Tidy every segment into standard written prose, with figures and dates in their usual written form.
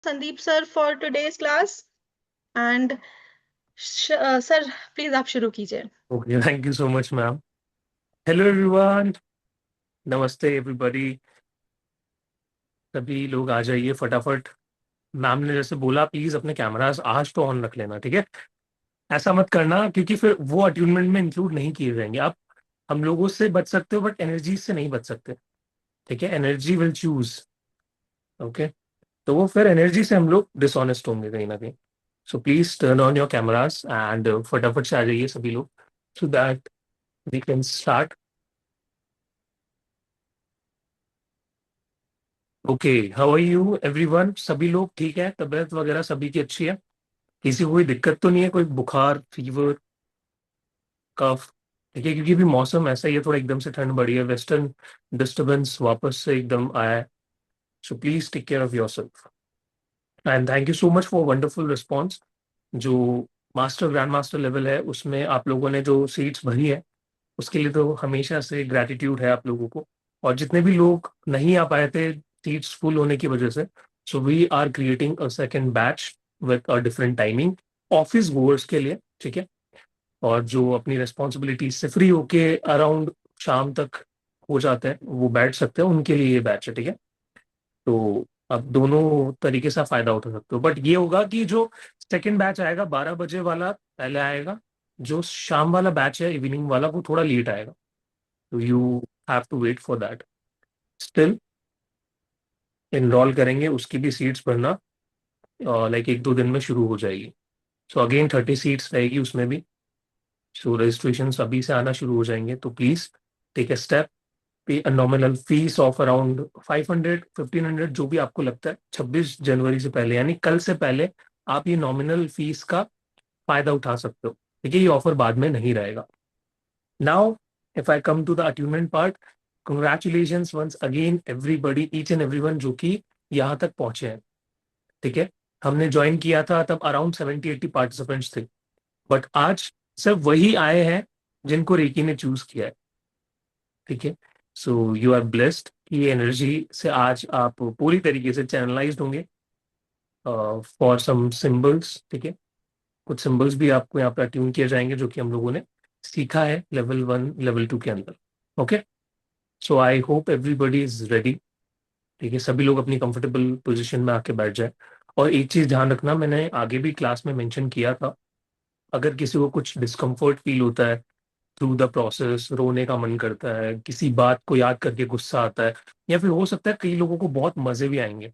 Sandeep sir for today's class. And sir, please आप शुरू कीजिए. Okay, thank you so much, ma'am. Hello, everyone. नमस्ते everybody. सभी लोग आ जाइए फटाफट. मैम ने जैसे बोला प्लीज अपने कैमरास आज तो ऑन रख लेना, ठीक है. ऐसा मत करना क्योंकि फिर वो अट्यूनमेंट में इंक्लूड नहीं किए जाएंगे. आप हम लोगों से बच सकते हो बट एनर्जी से नहीं बच सकते, ठीक है. Energy will choose. ओके. तो वो फिर एनर्जी से हम लोग डिसऑनेस्ट होंगे कहीं ना कहीं. So please turn on your cameras and फटाफट से आ जाइए सभी लोग so that we can start. Okay. How are you everyone? सभी लोग ठीक है? तबीयत वगैरह सभी की अच्छी है? किसी को कोई दिक्कत तो नहीं है? कोई बुखार, फीवर, कफ? ठीक है, क्योंकि अभी मौसम ऐसा ही है, थोड़ा एकदम से ठंड बढ़ी है, वेस्टर्न डिस्टरबेंस वापस से एकदम आया है. So please take care of yourself and thank you so much for wonderful response. जो मास्टर ग्रैंड मास्टर लेवल है उसमें आप लोगों ने जो सीट्स भरी है उसके लिए तो हमेशा से ग्रैटिट्यूड है आप लोगों को. और जितने भी लोग नहीं आ पाए थे सीट्स फुल होने की वजह से, so we are creating a second batch with a different timing office goers के लिए, ठीक है. और जो अपनी रिस्पॉन्सिबिलिटी से फ्री होके अराउंड शाम तक हो जाते हैं वो बैठ सकते हैं, उनके लिए ये बैच है, ठीक है. तो आप दोनों तरीके से फायदा उठा सकते हो. बट ये होगा कि जो सेकंड बैच आएगा 12 बजे वाला पहले आएगा. जो शाम वाला बैच है इवनिंग वाला वो थोड़ा लेट आएगा. तो you have to wait for that. Still enroll करेंगे, उसकी भी सीट्स भरना लाइक 1-2 दिन में शुरू हो जाएगी. सो अगेन 30 सीट्स रहेगी उसमें भी. सो रजिस्ट्रेशन अभी से आना शुरू हो जाएंगे. तो प्लीज टेक ए स्टेप, पे a nominal fees of around 500, 1500, जो भी आपको लगता है. 26 जनवरी से पहले यानी कल से पहले आप ये नॉमिनल फीस का फायदा उठा सकते हो, ठीक है. ये ऑफर बाद में नहीं रहेगा. Now if I come to the attunement part, congratulations once again everybody, each and everyone जो कि यहाँ तक पहुंचे हैं, ठीक है. हमने ज्वाइन किया था तब अराउंड 70-80 पार्टिसिपेंट्स थे. बट आज सिर्फ वही आए हैं जिनको रेकी ने चूज किया है, ठीक है. सो यू आर ब्लेस्ड कि ये एनर्जी से आज आप पूरी तरीके से चैनलाइज्ड होंगे फॉर सम सिंबल्स, ठीक है. कुछ सिंबल्स भी आपको यहाँ पे अट्यून किए जाएंगे जो कि हम लोगों ने सीखा है लेवल 1 लेवल 2 के अंदर. Okay. So I hope everybody is ready, ठीक है. सभी लोग अपनी कंफर्टेबल पोजीशन में आके बैठ जाए. और एक चीज ध्यान रखना, मैंने आगे भी क्लास में मेंशन किया था, अगर किसी को कुछ डिस्कम्फर्ट फील होता है थ्रू द प्रोसेस, रोने का मन करता है, किसी बात को याद करके गुस्सा आता है, या फिर हो सकता है कई लोगों को बहुत मजे भी आएंगे,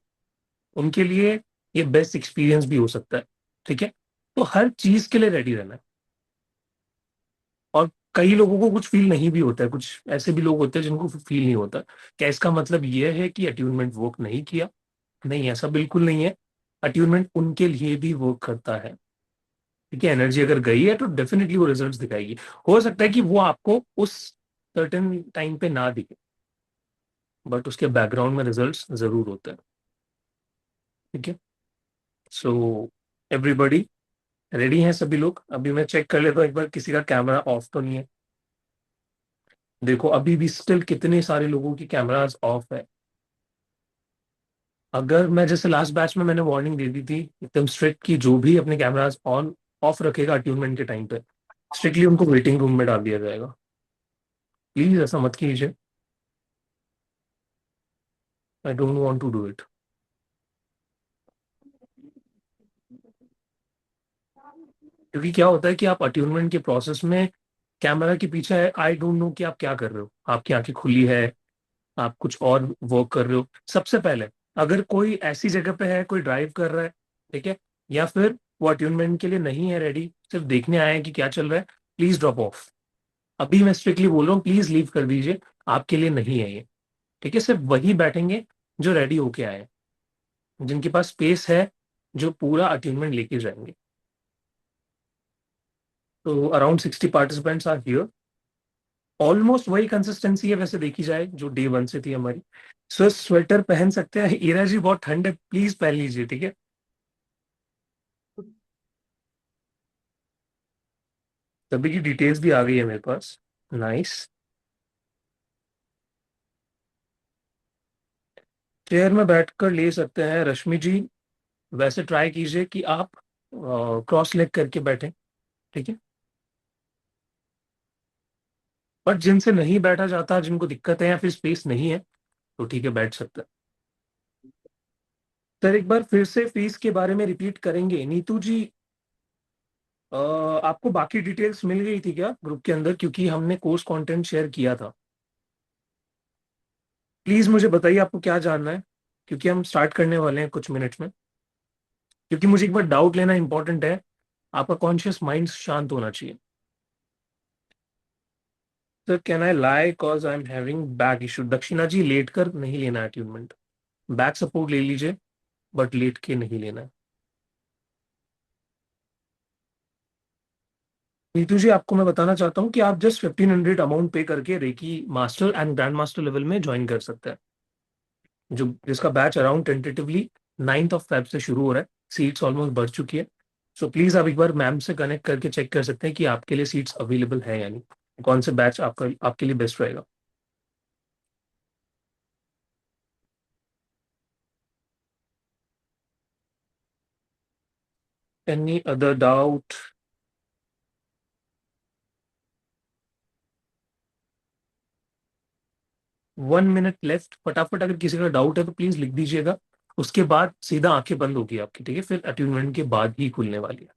उनके लिए ये बेस्ट एक्सपीरियंस भी हो सकता है, ठीक है. तो हर चीज के लिए रेडी रहना है. और कई लोगों को कुछ फील नहीं भी होता है, कुछ ऐसे भी लोग होते हैं जिनको फील नहीं होता. क्या इसका मतलब ये है कि अट्यूनमेंट वर्क नहीं किया? नहीं, ऐसा बिल्कुल नहीं है. अट्यूनमेंट उनके लिए भी वर्क करता है, ठीक है. एनर्जी अगर गई है तो डेफिनेटली वो रिजल्ट्स दिखाएगी. हो सकता है कि वो आपको उस सर्टेन टाइम पे ना दिखे, बट उसके बैकग्राउंड में रिजल्ट्स जरूर होते हैं, ठीक है. सो एवरीबडी रेडी हैं सभी लोग? अभी मैं चेक कर लेता हूँ एक बार किसी का कैमरा ऑफ तो नहीं है. देखो अभी भी स्टिल कितने सारे लोगों की कैमरास ऑफ है. अगर मैं जैसे लास्ट बैच में मैंने वार्निंग दे दी थी एकदम स्ट्रिक्ट कि जो भी अपने कैमरास ऑन ऑफ रखेगा अट्यूनमेंट के टाइम पे स्ट्रिक्टली उनको वेटिंग रूम में डाल दिया जाएगा. प्लीज ऐसा मत कीजिए. I don't want to do it. क्योंकि क्या होता है कि आप अट्यूनमेंट के प्रोसेस में कैमरा के पीछे है, आई डोंट नो कि आप क्या कर रहे हो. आपकी आंखें खुली है, आप कुछ और वर्क कर रहे हो. सबसे पहले अगर कोई ऐसी जगह पे है, कोई ड्राइव कर रहा है, ठीक है, या फिर वो अट्यूनमेंट के लिए नहीं है रेडी, सिर्फ देखने आए हैं कि क्या चल रहा है, प्लीज ड्रॉप ऑफ. अभी मैं स्ट्रिक्टली बोल रहा हूँ, प्लीज लीव कर दीजिए. आपके लिए नहीं है ये, ठीक है. सिर्फ वही बैठेंगे जो रेडी होके आए हैं, जिनके पास स्पेस है, जो पूरा अट्यूनमेंट लेके जाएंगे. तो around 60 participants are here. Almost वही कंसिस्टेंसी है वैसे देखी जाए जो डे 1 से थी हमारी. सो स्वेटर पहन सकते हैं. ईरा जी बहुत ठंड है, प्लीज पहन लीजिए, ठीक है. सभी की डिटेल्स भी आ गई है मेरे पास. नाइस. चेयर में बैठकर ले सकते हैं रश्मि जी, वैसे ट्राई कीजिए कि आप क्रॉस लेग करके बैठें, ठीक है। बट जिनसे नहीं बैठा जाता, जिनको दिक्कत है या फिर स्पेस नहीं है, तो ठीक है, बैठ सकते हैं। सर एक बार फिर से फीस के बारे में रिपीट करेंगे नीतू जी? आपको बाकी डिटेल्स मिल गई थी क्या ग्रुप के अंदर, क्योंकि हमने कोर्स कंटेंट शेयर किया था। प्लीज मुझे बताइए आपको क्या जानना है, क्योंकि हम स्टार्ट करने वाले हैं कुछ मिनट्स में। क्योंकि मुझे एक बार डाउट लेना इंपॉर्टेंट है, आपका कॉन्शियस माइंड शांत होना चाहिए। Sir can I lie cause I am having back issue? दक्षिणा जी लेट कर नहीं लेना है अट्यूनमेंट, बैक सपोर्ट ले लीजिए, बट लेट के नहीं लेना है। नीतू जी आपको मैं बताना चाहता हूँ कि आप जस्ट 1500 अमाउंट पे करके reiki master and grand master level में ज्वाइन कर सकते हैं, जो जिसका बैच अराउंड टेंटेटिवली 9 फेब से शुरू हो रहा है। सीट्स ऑलमोस्ट बढ़ चुकी है। सो प्लीज आप एक बार मैम से कनेक्ट करके चेक कर सकते हैं कि आपके लिए सीट्स अवेलेबल है या नहीं, कौन से बैच आपका आपके लिए बेस्ट रहेगा। Any other doubt? 1 minute left, फटाफट अगर किसी का डाउट है तो प्लीज लिख दीजिएगा। उसके बाद सीधा आंखें बंद होगी आपकी, ठीक है, फिर अट्यूनमेंट के बाद ही खुलने वाली है।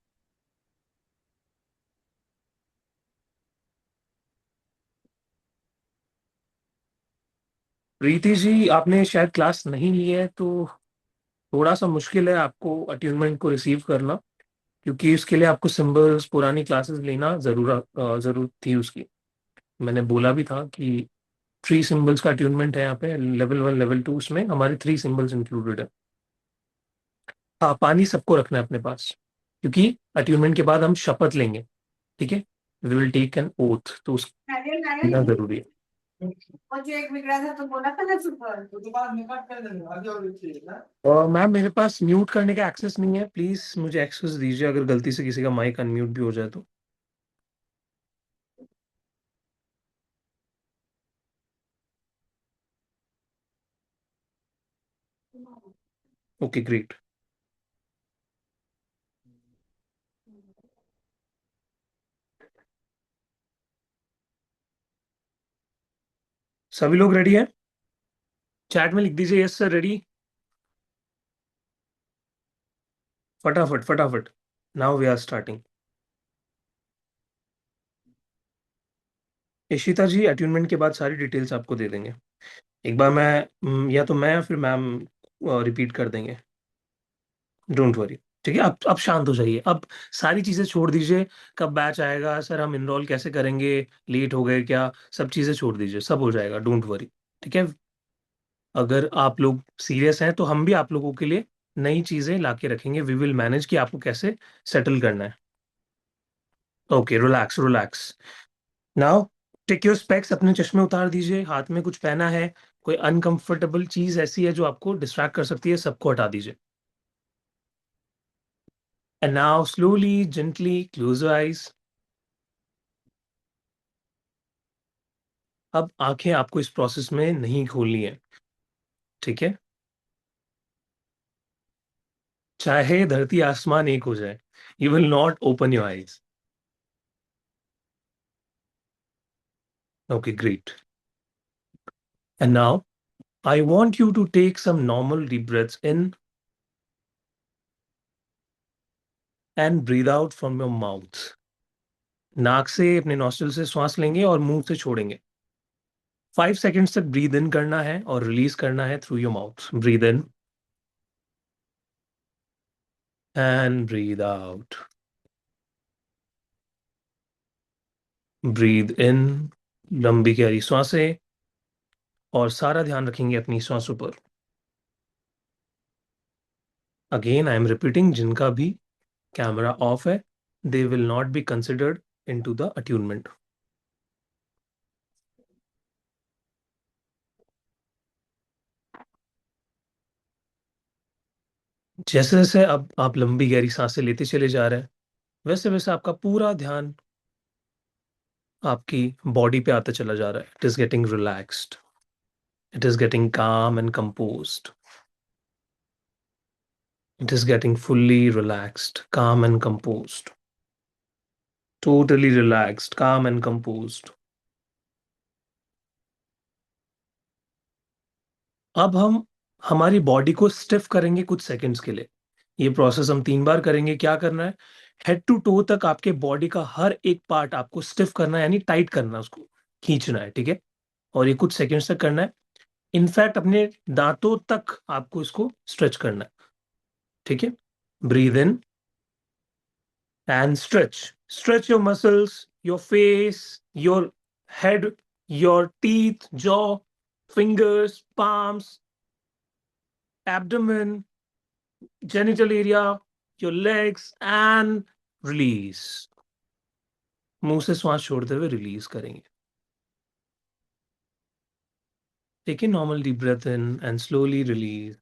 प्रीति जी आपने शायद क्लास नहीं ली है, तो थोड़ा सा मुश्किल है आपको अट्यूनमेंट को रिसीव करना, क्योंकि उसके लिए आपको सिंबल्स पुरानी क्लासेस लेना जरूरत थी उसकी। मैंने बोला भी था कि 3 सिंबल्स का अट्यूनमेंट है यहाँ पे, लेवल 1 लेवल 2, उसमें हमारे 3 सिंबल्स इंक्लूडेड है। हाँ, पानी सबको रखना है अपने पास, क्योंकि अट्यूनमेंट के बाद हम शपथ लेंगे, ठीक है। We will take an oath, तो उसका जरूरी है। और जो एक बिगड़ा था तो बोला था ना सुपर, तो दोबारा निकाल कर देंगे आगे और देखिए ना। और मैम मेरे पास म्यूट करने का एक्सेस नहीं है, प्लीज मुझे एक्सेस दीजिए अगर गलती से किसी का माइक अनम्यूट भी हो जाए तो। Okay great. सभी लोग रेडी हैं? चैट में लिख दीजिए यस सर रेडी। फटाफट फटाफट। Now we are starting. Ishita ji attunement के बाद सारी डिटेल्स आपको दे देंगे। एक बार मैं या तो मैं या फिर मैम रिपीट कर देंगे। डोंट वरी, ठीक है। अब शांत हो जाइए, अब सारी चीजें छोड़ दीजिए। कब बैच आएगा सर, हम इनरोल कैसे करेंगे, लेट हो गए क्या, सब चीजें छोड़ दीजिए, सब हो जाएगा, डोंट वरी, ठीक है। अगर आप लोग सीरियस हैं तो हम भी आप लोगों के लिए नई चीजें ला के रखेंगे, वी विल मैनेज कि आपको कैसे सेटल करना है। Okay relax relax. Now take your specs, अपने चश्मे उतार दीजिए, हाथ में कुछ पहना है, कोई अनकंफर्टेबल चीज ऐसी है जो आपको डिस्ट्रैक्ट कर सकती है, सबको हटा दीजिए। And now slowly gently close your eyes. अब आंखें आपको इस प्रोसेस में नहीं खोलनी है, ठीक है। चाहे धरती आसमान एक हो जाए, you will not open your eyes. Okay great. And now I want you to take some normal deep breaths in and breathe out from your mouth. नाक से अपने नॉस्ट्रिल से श्वास लेंगे और मुंह से छोड़ेंगे। 5 सेकेंड्स तक ब्रीद इन करना है और रिलीज करना है through your mouth. Breathe in and breathe out. Breathe in, लंबी गहरी सांसें, और सारा ध्यान रखेंगे अपनी सांसों पर। अगेन आई एम रिपीटिंग, जिनका भी कैमरा ऑफ है, they will not be considered into the attunement. जैसे जैसे अब आप लंबी गहरी सांसें लेते चले जा रहे हैं, वैसे वैसे आपका पूरा ध्यान आपकी बॉडी पे आता चला जा रहा है। It is getting relaxed, it is getting calm and composed. It is getting fully relaxed, calm and composed. Totally relaxed, calm and composed. अब हम हमारी बॉडी को स्टिफ करेंगे कुछ सेकंड्स के लिए। ये प्रोसेस हम 3 बार करेंगे। क्या करना है? हेड टू टो तक आपके बॉडी का हर एक पार्ट आपको स्टिफ करना है, यानी टाइट करना है, उसको खींचना है, ठीक है? और ये कुछ सेकंड्स तक करना है। इनफैक्ट अपने दांतों तक आपको इसको स्ट्रेच करना है, ठीक है? Breathe in and stretch. Stretch your muscles, your face, your head, your teeth, jaw, fingers, palms, abdomen, genital area, your legs, and release. मुंह से श्वास छोड़ते हुए रिलीज करेंगे। Take a normal deep breath in and slowly release.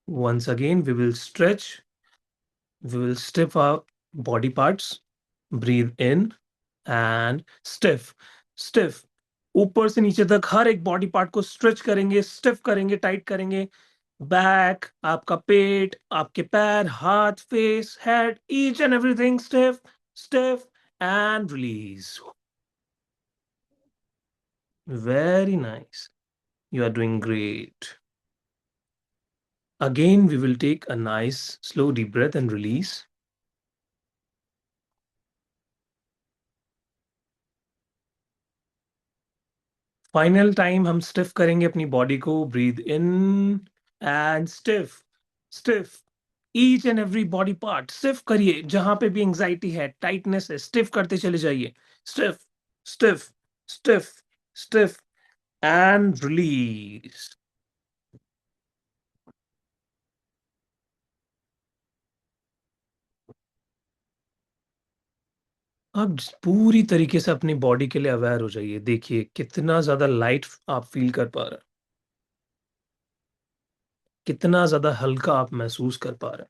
Once again, we will stretch. We will stiff our body parts. Breathe in and stiff, stiff. ऊपर से नीचे तक हर एक बॉडी पार्ट को स्ट्रेच करेंगे, स्टिफ करेंगे, टाइट करेंगे। बैक, आपका पेट, आपके पैर, हाथ, face, head, each and everything stiff, stiff and release. Very nice. You are doing great. Again, we will take a nice slow deep breath and release. Final time हम stiff करेंगे अपनी body को। Breathe in and stiff, stiff each and every body part stiff करिए। जहां पे भी anxiety है, tightness है, स्टिफ करते चले जाइए। Stiff, stiff, stiff, stiff and release. अब पूरी तरीके से अपनी बॉडी के लिए अवेयर हो जाइए। देखिए कितना ज्यादा लाइट आप फील कर पा रहे हैं, कितना ज्यादा हल्का आप महसूस कर पा रहे हैं।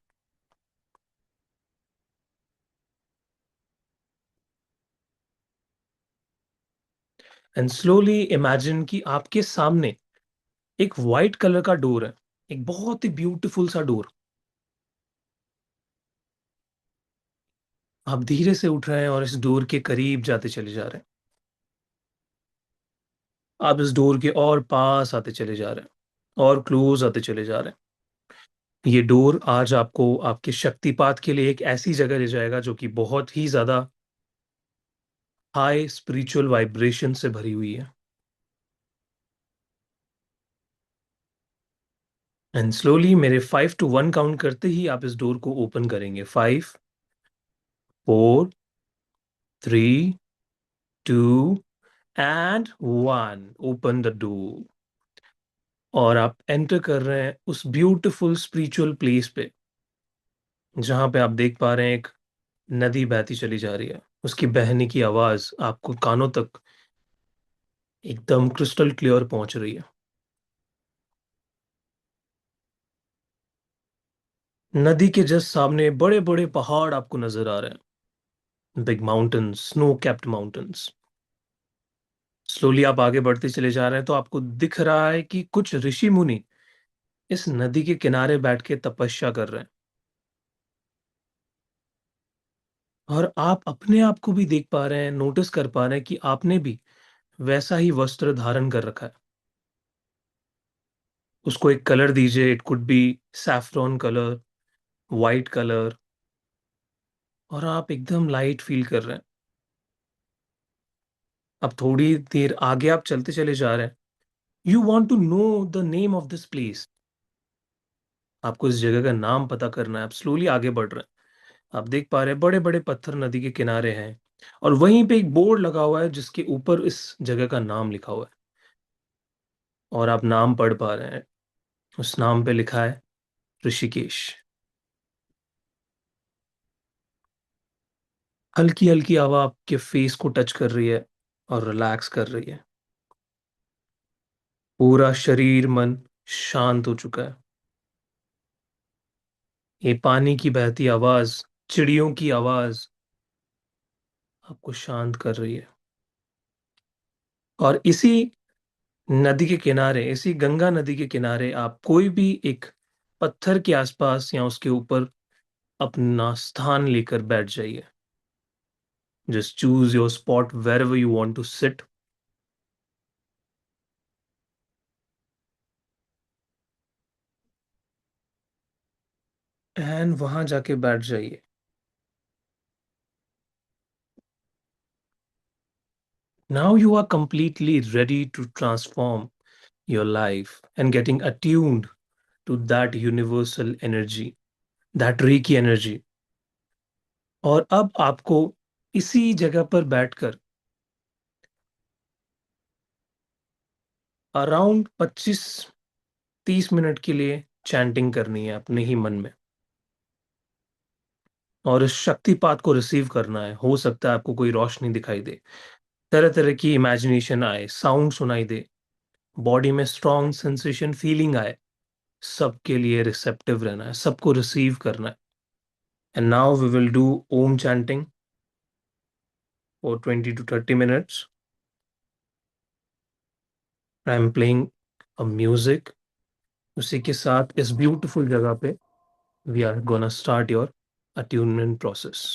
एंड स्लोली इमेजिन कि आपके सामने एक वाइट कलर का डोर है, एक बहुत ही ब्यूटीफुल सा डोर। आप धीरे से उठ रहे हैं और इस डोर के करीब जाते चले जा रहे हैं। आप इस डोर के और पास आते चले जा रहे हैं और क्लोज आते चले जा रहे हैं। ये डोर आज आपको आपके शक्तिपात के लिए एक ऐसी जगह ले जाएगा जो कि बहुत ही ज्यादा हाई स्पिरिचुअल वाइब्रेशन से भरी हुई है। एंड स्लोली मेरे 5 to 1 काउंट करते ही आप इस डोर को ओपन करेंगे। 5, 4, 3, 2 एंड 1। ओपन द डोर और आप एंटर कर रहे हैं उस ब्यूटीफुल स्पिरिचुअल प्लेस पे, जहां पे आप देख पा रहे हैं एक नदी बहती चली जा रही है। उसकी बहने की आवाज आपको कानों तक एकदम क्रिस्टल क्लियर पहुंच रही है। नदी के जस्ट सामने बड़े बड़े पहाड़ आपको नजर आ रहे हैं। Big mountains, snow capped mountains. Slowly आप आगे बढ़ते चले जा रहे हैं तो आपको दिख रहा है कि कुछ ऋषि मुनि इस नदी के किनारे बैठ के तपस्या कर रहे हैं। और आप अपने आप को भी देख पा रहे हैं, नोटिस कर पा रहे हैं कि आपने भी वैसा ही वस्त्र धारण कर रखा है। उसको एक कलर दीजिए। It could be saffron colour, white colour. और आप एकदम लाइट फील कर रहे हैं। अब थोड़ी देर आगे आप चलते चले जा रहे हैं। You want to know the name of this place. आपको इस जगह का नाम पता करना है। आप स्लोली आगे बढ़ रहे हैं। आप देख पा रहे हैं बड़े बड़े पत्थर नदी के किनारे हैं। और वहीं पे एक बोर्ड लगा हुआ है जिसके ऊपर इस जगह का नाम लिखा हुआ है। और आप नाम पढ़ पा रहे हैं। उस नाम पे लिखा है ऋषिकेश। हल्की हल्की हवा आपके फेस को टच कर रही है और रिलैक्स कर रही है। पूरा शरीर मन शांत हो चुका है। ये पानी की बहती आवाज, चिड़ियों की आवाज आपको शांत कर रही है। और इसी नदी के किनारे, इसी गंगा नदी के किनारे आप कोई भी एक पत्थर के आसपास या उसके ऊपर अपना स्थान लेकर बैठ जाइए। Just choose your spot wherever you want to sit. And वहां जाके बैठ जाइए। Now you are completely ready to transform your life and getting attuned to that universal energy, that Reiki energy. और अब आपको इसी जगह पर बैठकर अराउंड 25-30 मिनट के लिए चैंटिंग करनी है अपने ही मन में, और इस शक्तिपात को रिसीव करना है। हो सकता है आपको कोई रोशनी दिखाई दे, तरह तरह की इमेजिनेशन आए, साउंड सुनाई दे, बॉडी में स्ट्रॉन्ग सेंसेशन फीलिंग आए। सबके लिए रिसेप्टिव रहना है, सबको रिसीव करना है। And now we will do Om chanting for 20 to 30 minutes. I'm playing a music. उसी के साथ इस beautiful जगह पे we are gonna start your attunement process.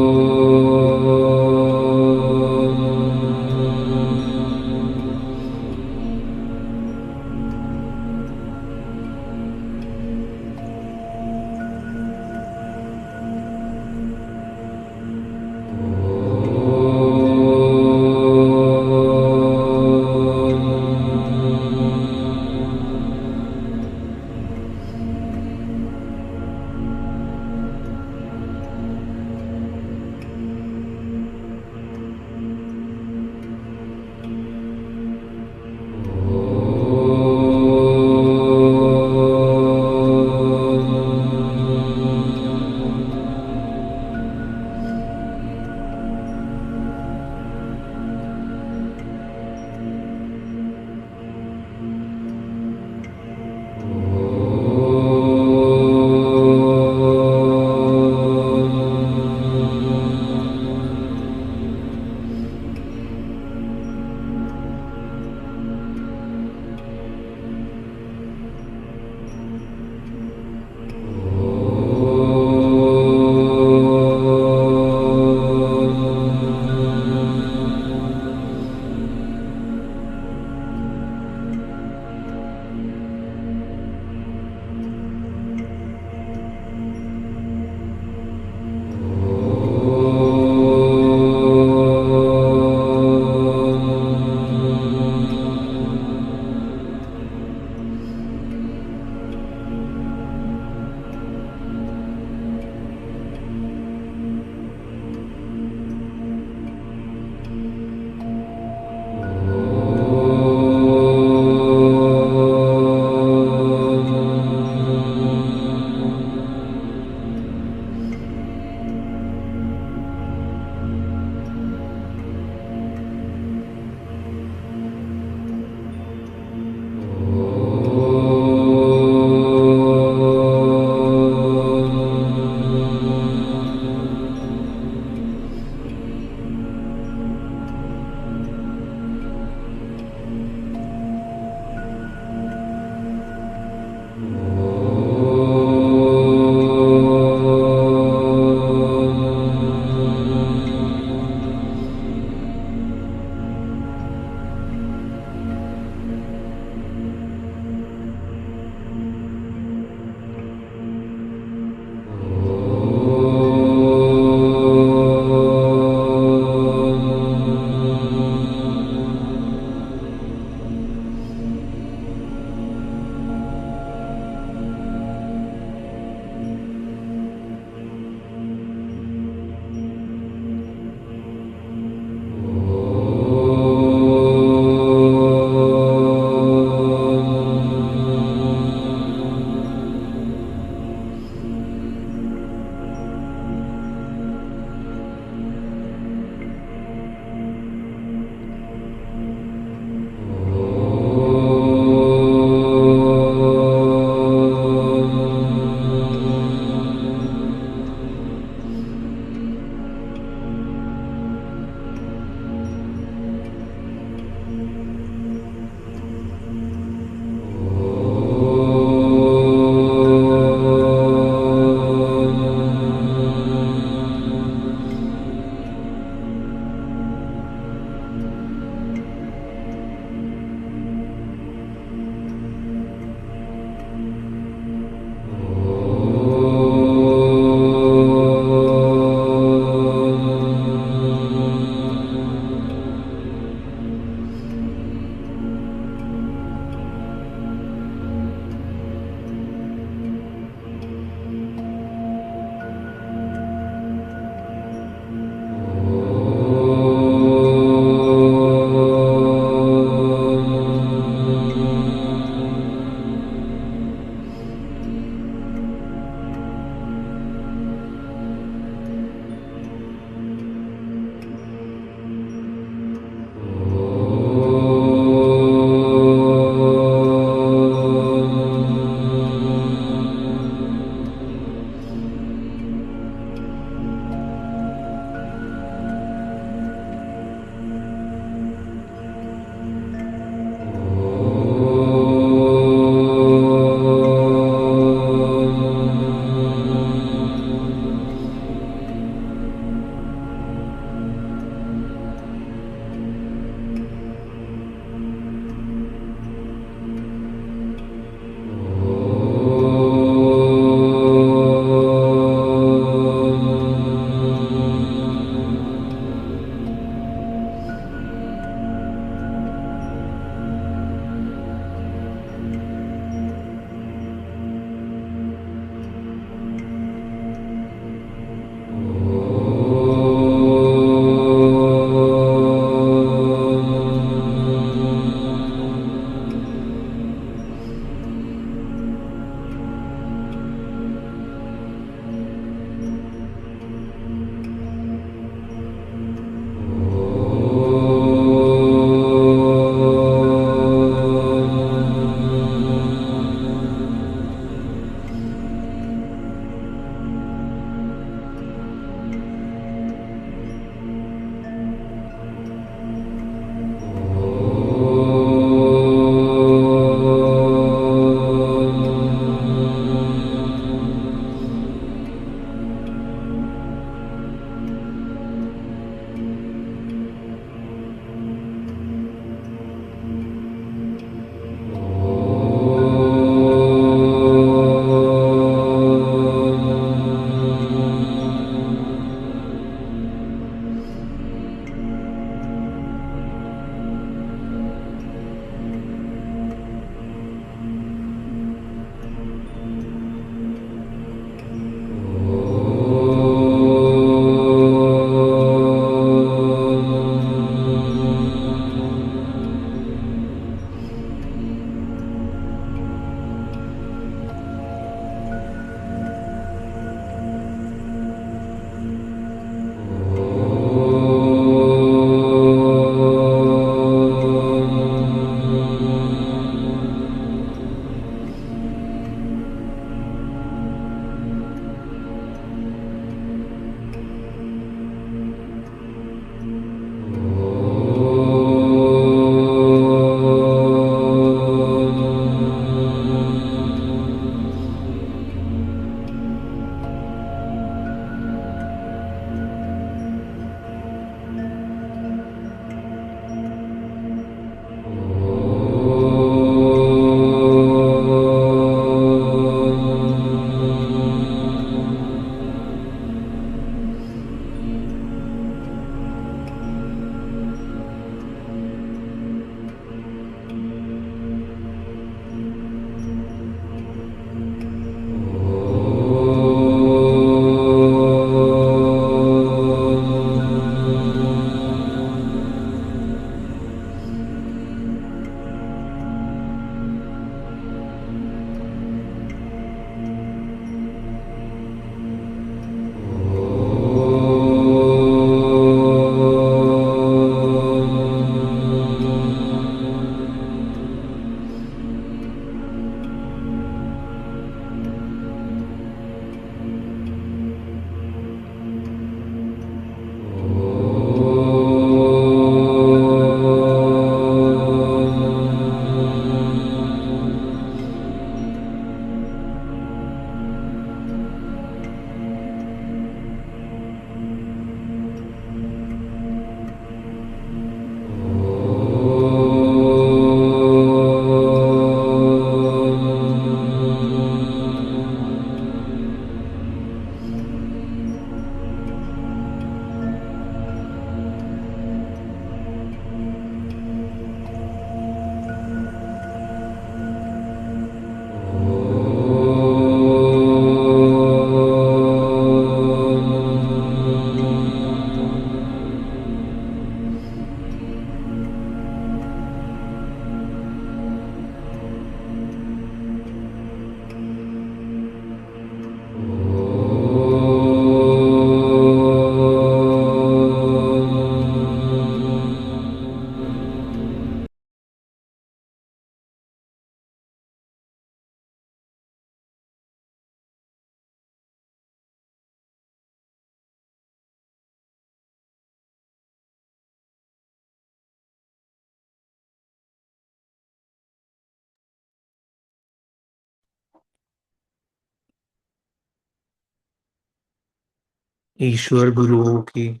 ईश्वर गुरुओं की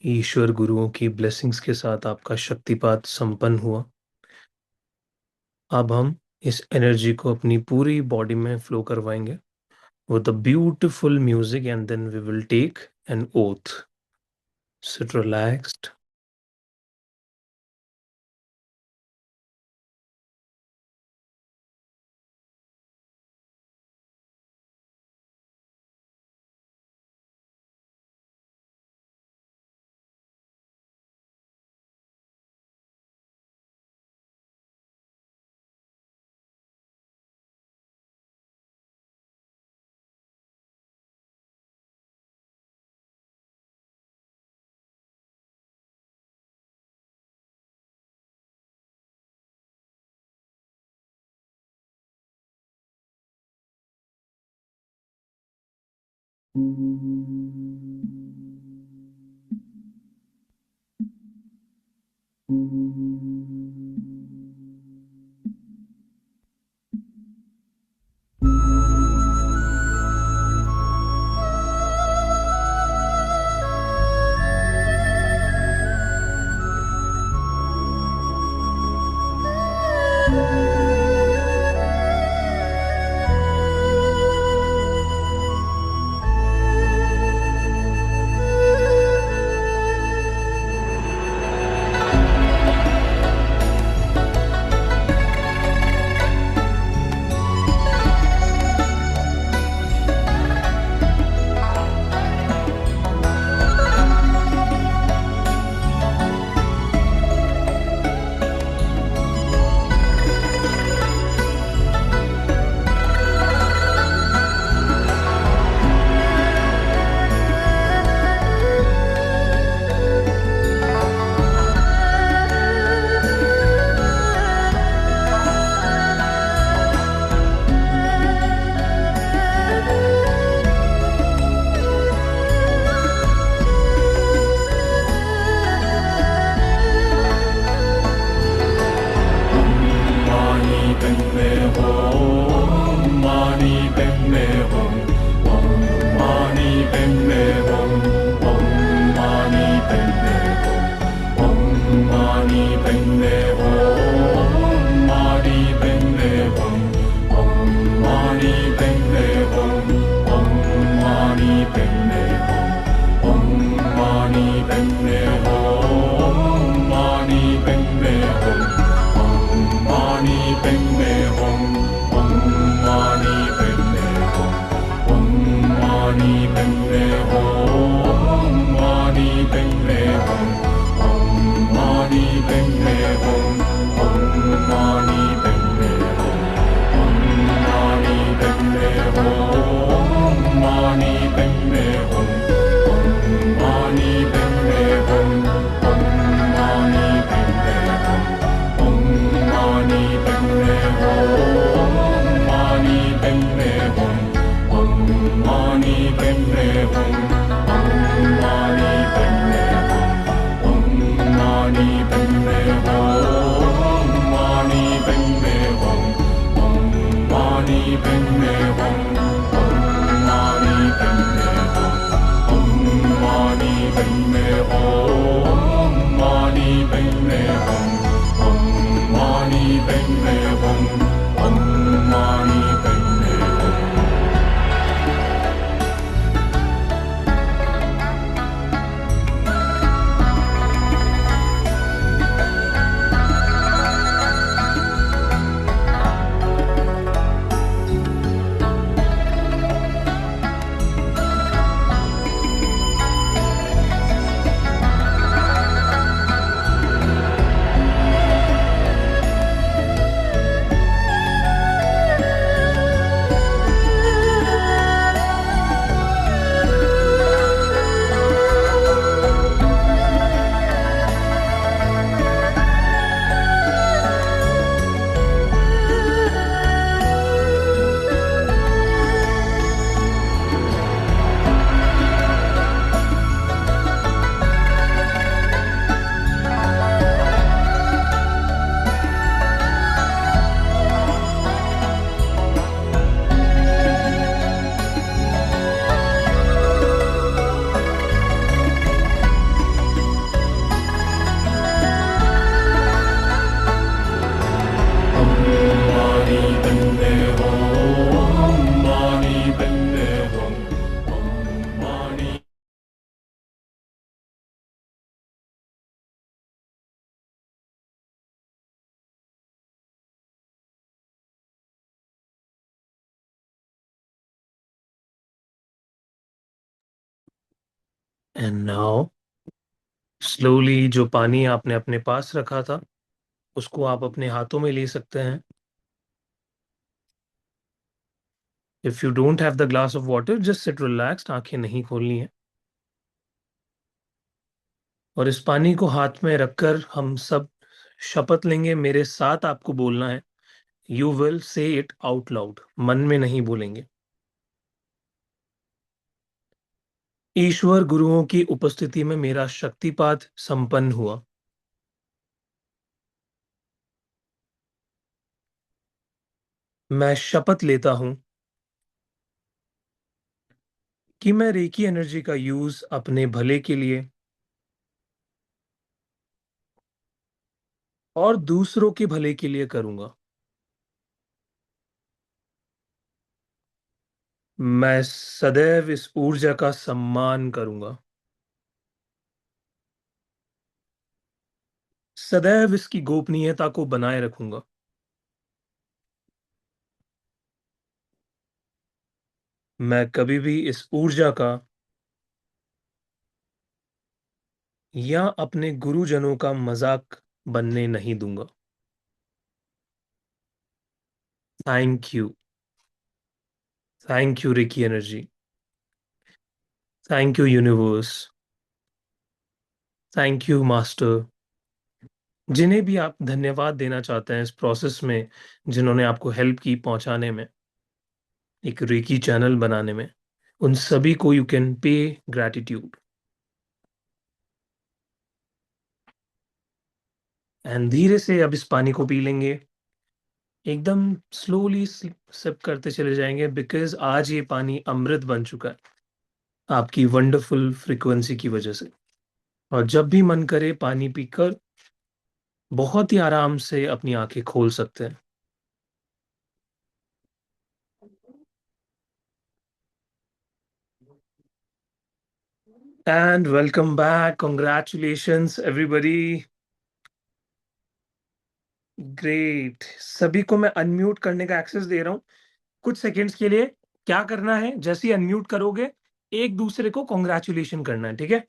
ईश्वर गुरुओं की ब्लेसिंग्स के साथ आपका शक्तिपात संपन्न हुआ। अब हम इस एनर्जी को अपनी पूरी बॉडी में फ्लो करवाएंगे with a beautiful music, and then we will take an oath. Sit relaxed. And now slowly जो पानी आपने अपने पास रखा था उसको आप अपने हाथों में ले सकते हैं. If you don't have the glass of water just sit relaxed, आंखें नहीं खोलनी है. और इस पानी को हाथ में रखकर हम सब शपथ लेंगे, मेरे साथ आपको बोलना है. You will say it out loud, मन में नहीं बोलेंगे. ईश्वर गुरुओं की उपस्थिति में मेरा शक्तिपात संपन्न हुआ. मैं शपथ लेता हूं कि मैं रेकी एनर्जी का यूज अपने भले के लिए और दूसरों के भले के लिए करूंगा. मैं सदैव इस ऊर्जा का सम्मान करूंगा, सदैव इसकी गोपनीयता को बनाए रखूंगा. मैं कभी भी इस ऊर्जा का या अपने गुरुजनों का मजाक बनने नहीं दूंगा. Thank you. Thank you reiki energy. Thank you universe. Thank you master. जिन्हें भी आप धन्यवाद देना चाहते हैं इस प्रोसेस में, जिन्होंने आपको हेल्प की पहुंचाने में, एक रेकी चैनल बनाने में, उन सभी को you can pay gratitude. And धीरे से अब इस पानी को पी लेंगे. एकदम स्लोली सिप करते चले जाएंगे, बिकॉज आज ये पानी अमृत बन चुका है आपकी वंडरफुल फ्रीक्वेंसी की वजह से. और जब भी मन करे पानी पीकर बहुत ही आराम से अपनी आंखें खोल सकते हैं. And welcome back. Congratulations everybody. Great. सभी को मैं अनम्यूट करने का एक्सेस दे रहा हूं कुछ सेकंड्स के लिए. क्या करना है, जैसे ही अनम्यूट करोगे एक दूसरे को कॉन्ग्रेचुलेशन करना है, ठीक है?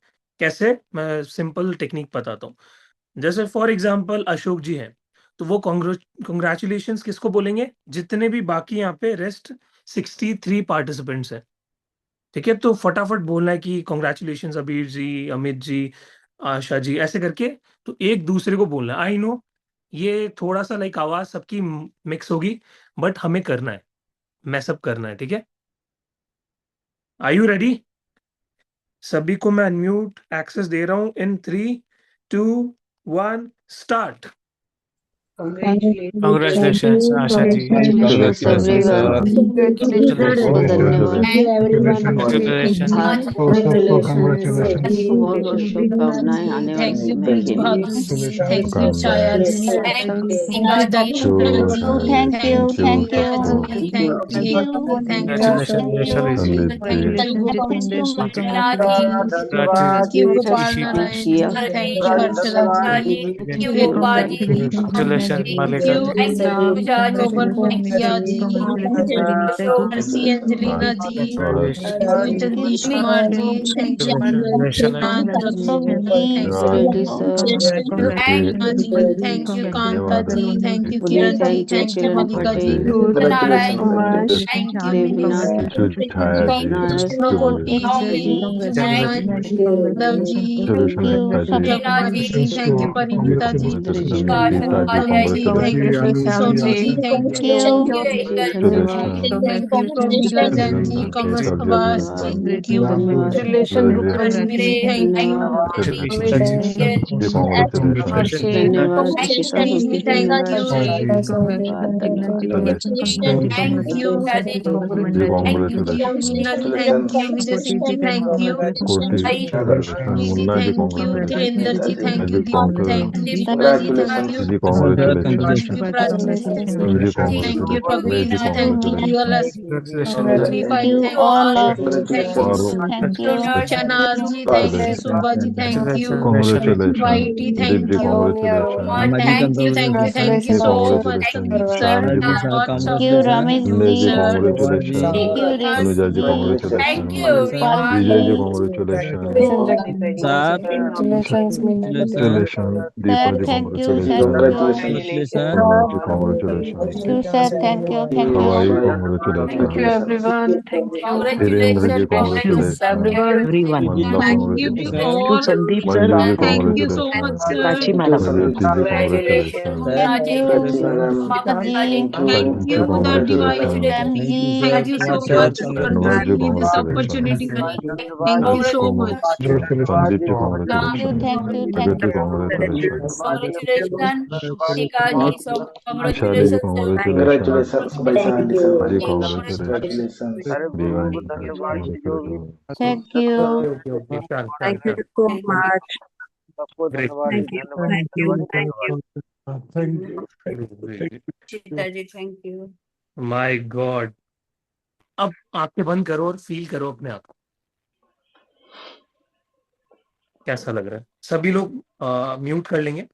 कैसे, मैं सिंपल टेक्निक बताता हूँ. जैसे फॉर एग्जांपल अशोक जी हैं, तो वो कॉन्ग्रेचुलेशंस किसको बोलेंगे? जितने भी बाकी यहाँ पे रेस्ट 63 पार्टिसिपेंट्स हैं, ठीक है? तो फटाफट बोलना है कि कॉन्ग्रेचुलेशंस अबीर जी, अमित जी, आशा जी, ऐसे करके. तो एक दूसरे को बोलना है. आई नो ये थोड़ा सा लाइक आवाज सबकी मिक्स होगी, बट हमें करना है, मैसअप करना है, ठीक है? Are you ready? सभी को मैं अनम्यूट एक्सेस दे रहा हूं in 3, 2, 1 start. Congratulations, Asha ji. Congratulations everyone. Congratulations. सबको धन्यवाद. Congratulations. सबको Congratulations. बहुत बहुत शुभकामनाएं आने वाले Thank you, समय के लिए. Thank you, Chaya ji. Thank you, Dakshina ji. Thank you. Thank you, Thank you. Priya ji. Thank you, Jit. Thank you, Congratulations, Vaishali ji. Thank you, Congratulations, Thank you, Gopal Rishi. Narayan ji. Thank you, Harshada ji. Thank you, Hema ji. Congratulations, Thank Malika you, ji. Global Mukhya ji. Mercy Angelina ji. Congratulations, Thank you, Jagdish Kumar ji. Thank you, Vaishali. Anand Prabhu. Thank you, Ready sir. Rima ji. Thank you, Kanta ji. Thank you, Puneet Kiran ji. Thank you. Thank you, Kiran Malika ji. Patel. Thank you, Devnath. Chhaya ji Pranoti ji. Chandra Thank ji. you, Madhav ji. Congratulations Ekta ji Pooja Kumari ji. Thank you, Parinita ji. Geeta ji Anuj ji. Thank you, Soji ji. Thank you. Congratulations Thank you, Pramila Jain ji. Congress Prabhas ji. Thank you. Rashmi ji. Thank you. Congratulations. जी congratulations धन्यवाद. Deepika Shri ji ji. Thank you. धन्यवाद. Thank you. Ji Thank you, ji. congratulations Krishna ji. Thank you. Vijay Singh ji. Thank you. कोटि congratulations Ji, Munna ji thank you. congratulations Devendra ji. Thank you. Ji Deepak. Thank you. Deepa ji. Thank you. Ji congratulations congratulations. Congratulations. Ravi ji, Thank you, Praveen ji. congratulations. Thank you, Real Congratulations. P5. You Thank all you. are Thank you. thank you. Shanaz ji, thank you. Subha ji, thank you. Congratulations. Whitey, thank you. Congratulations. Thank you so much, Sandeep sir. Lots of Thank you, Ramesh Sandeep ji. sir. Thank you, Rick ji. Thank you, Parul everyone. ji. Congratulations, Meena. Sir, thank you, thank you. Thank you, sir. Thank you, thank you. Thank you, everyone. Thank you. Congratulations. Thank you, everyone. everyone. Thank you to Thank you, all. Sandeep sir. Thank you so much, sir. Kachi madam. Congratulations. Thank you, ji. Thank you, the device. Ram ji. Thank you so much for giving me this opportunity. Thank you so much. Thank you, thank you, thank you. Congratulations. Shika ji, so congratulations, everyone. Thank you. Okay. Shan. Thank you so much. Great. Thank you. Thank you. Thank you. Great. Shita ji, thank you. My God. अब आंखें बंद करो और feel करो अपने आप को, कैसा लग रहा है. सभी लोग म्यूट कर लेंगे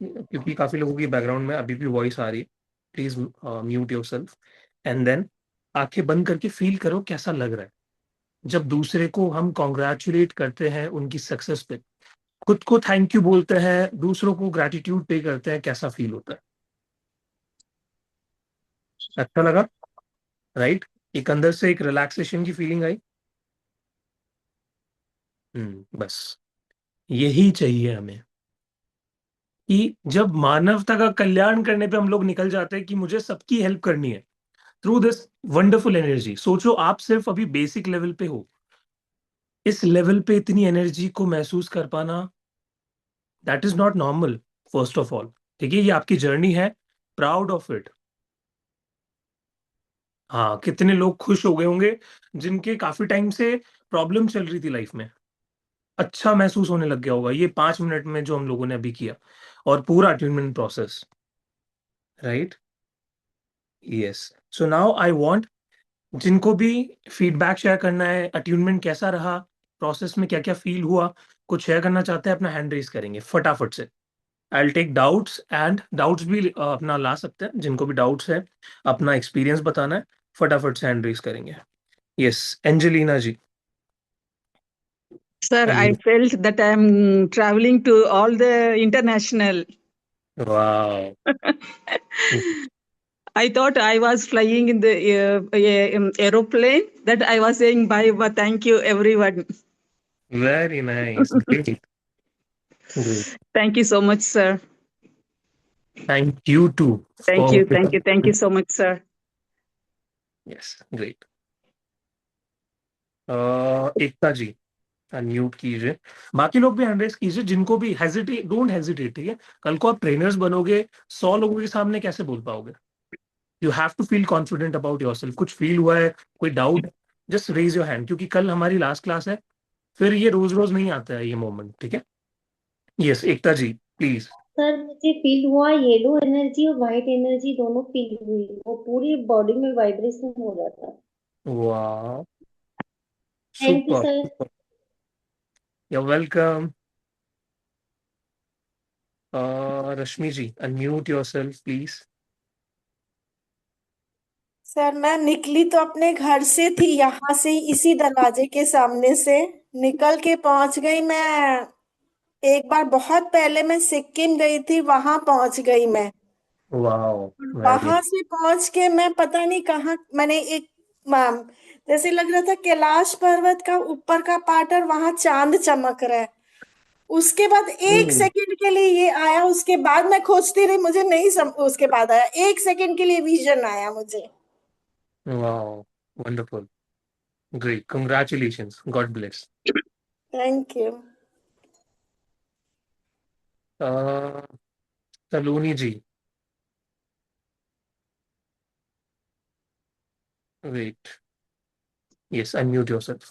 क्योंकि काफी लोगों की बैकग्राउंड में अभी भी वॉइस आ रही है. Please mute yourself and then आंखें बंद करके फील करो कैसा लग रहा है जब दूसरे को हम कॉन्ग्रेचुलेट करते हैं उनकी सक्सेस पे, खुद को थैंक यू बोलते हैं, दूसरों को ग्रेटिट्यूड पे करते हैं, कैसा फील होता है. अच्छा लगा, राइट? एक अंदर से एक रिलैक्सेशन की फीलिंग आई. बस यही चाहिए हमें कि जब मानवता का कल्याण करने पे हम लोग निकल जाते हैं कि मुझे सबकी हेल्प करनी है थ्रू दिस वंडरफुल एनर्जी. सोचो आप सिर्फ अभी बेसिक लेवल पे हो, इस लेवल पे इतनी एनर्जी को महसूस कर पाना, that is not normal. First of all, ठीक है, ये आपकी जर्नी है, प्राउड ऑफ इट. हाँ, कितने लोग खुश हो गए होंगे जिनके काफी टाइम से प्रॉब्लम चल रही थी लाइफ में, अच्छा महसूस होने लग गया होगा ये 5 मिनट में जो हम लोगों ने अभी किया, और पूरा attainment process, right? Yes. So now I want, जिनको भी फीडबैक शेयर करना है, अट्यूनमेंट कैसा रहा, प्रोसेस में क्या क्या फील हुआ, कुछ शेयर करना चाहते हैं, अपना हैंड रेज करेंगे फटाफट से. I will take doubts, and doubts भी अपना ला सकते हैं. जिनको भी डाउट्स है, अपना एक्सपीरियंस बताना है, फटाफट से हैंड रेज करेंगे. Yes, Angelina ji. Sir, I felt that I'm traveling to all the international. Wow. I thought I was flying in the aeroplane. That I was saying bye, but thank you, everyone. Very nice. Great. Great. Thank you so much, sir. Thank you too. Thank you, thank you, thank you so much, sir. Yes, great. Ekta ji unmute कीजिए, बाकी लोग भी hand raise कीजिए. जिनको भी hesitate, don't hesitate, ठीक है? कल को आप ट्रेनर्स बनोगे, 100 लोगों के सामने कैसे बोल पाओगे? You have to feel confident about yourself. कुछ फील हुआ है, कोई doubt, just raise your hand, क्योंकि कल हमारी लास्ट क्लास है, फिर ये रोज रोज नहीं आता है ये मोमेंट, ठीक है? Yes, Ekta ji please. Sir मुझे फील हुआ येलो एनर्जी और व्हाइट एनर्जी दोनों फील हुई, वो पूरी बॉडी में वाइब्रेशन हो रहा था. वाह, thank you sir. You welcome. Rashmi ji unmute yourself please. Sir मैं निकली तो अपने घर से थी, यहाँ से इसी दरवाजे के सामने से निकल के पहुंच गई. मैं एक बार बहुत पहले मैं सिक्किम गई थी, वहां पहुंच गई मैं. वाओ. वहां से पहुंच के मैं पता नहीं कहाँ, मैंने एक जैसे लग रहा था कैलाश पर्वत का ऊपर का पार्ट और वहां चांद चमक रहा है. उसके बाद एक सेकंड के लिए ये आया, उसके बाद मैं खोजती रही, मुझे नहीं उसके बाद आया, एक सेकंड के लिए विजन आया मुझे. Wow, wonderful. Great. Congratulations. God bless. Thank you. Saloni ji. Wait. Yes, unmute yourself.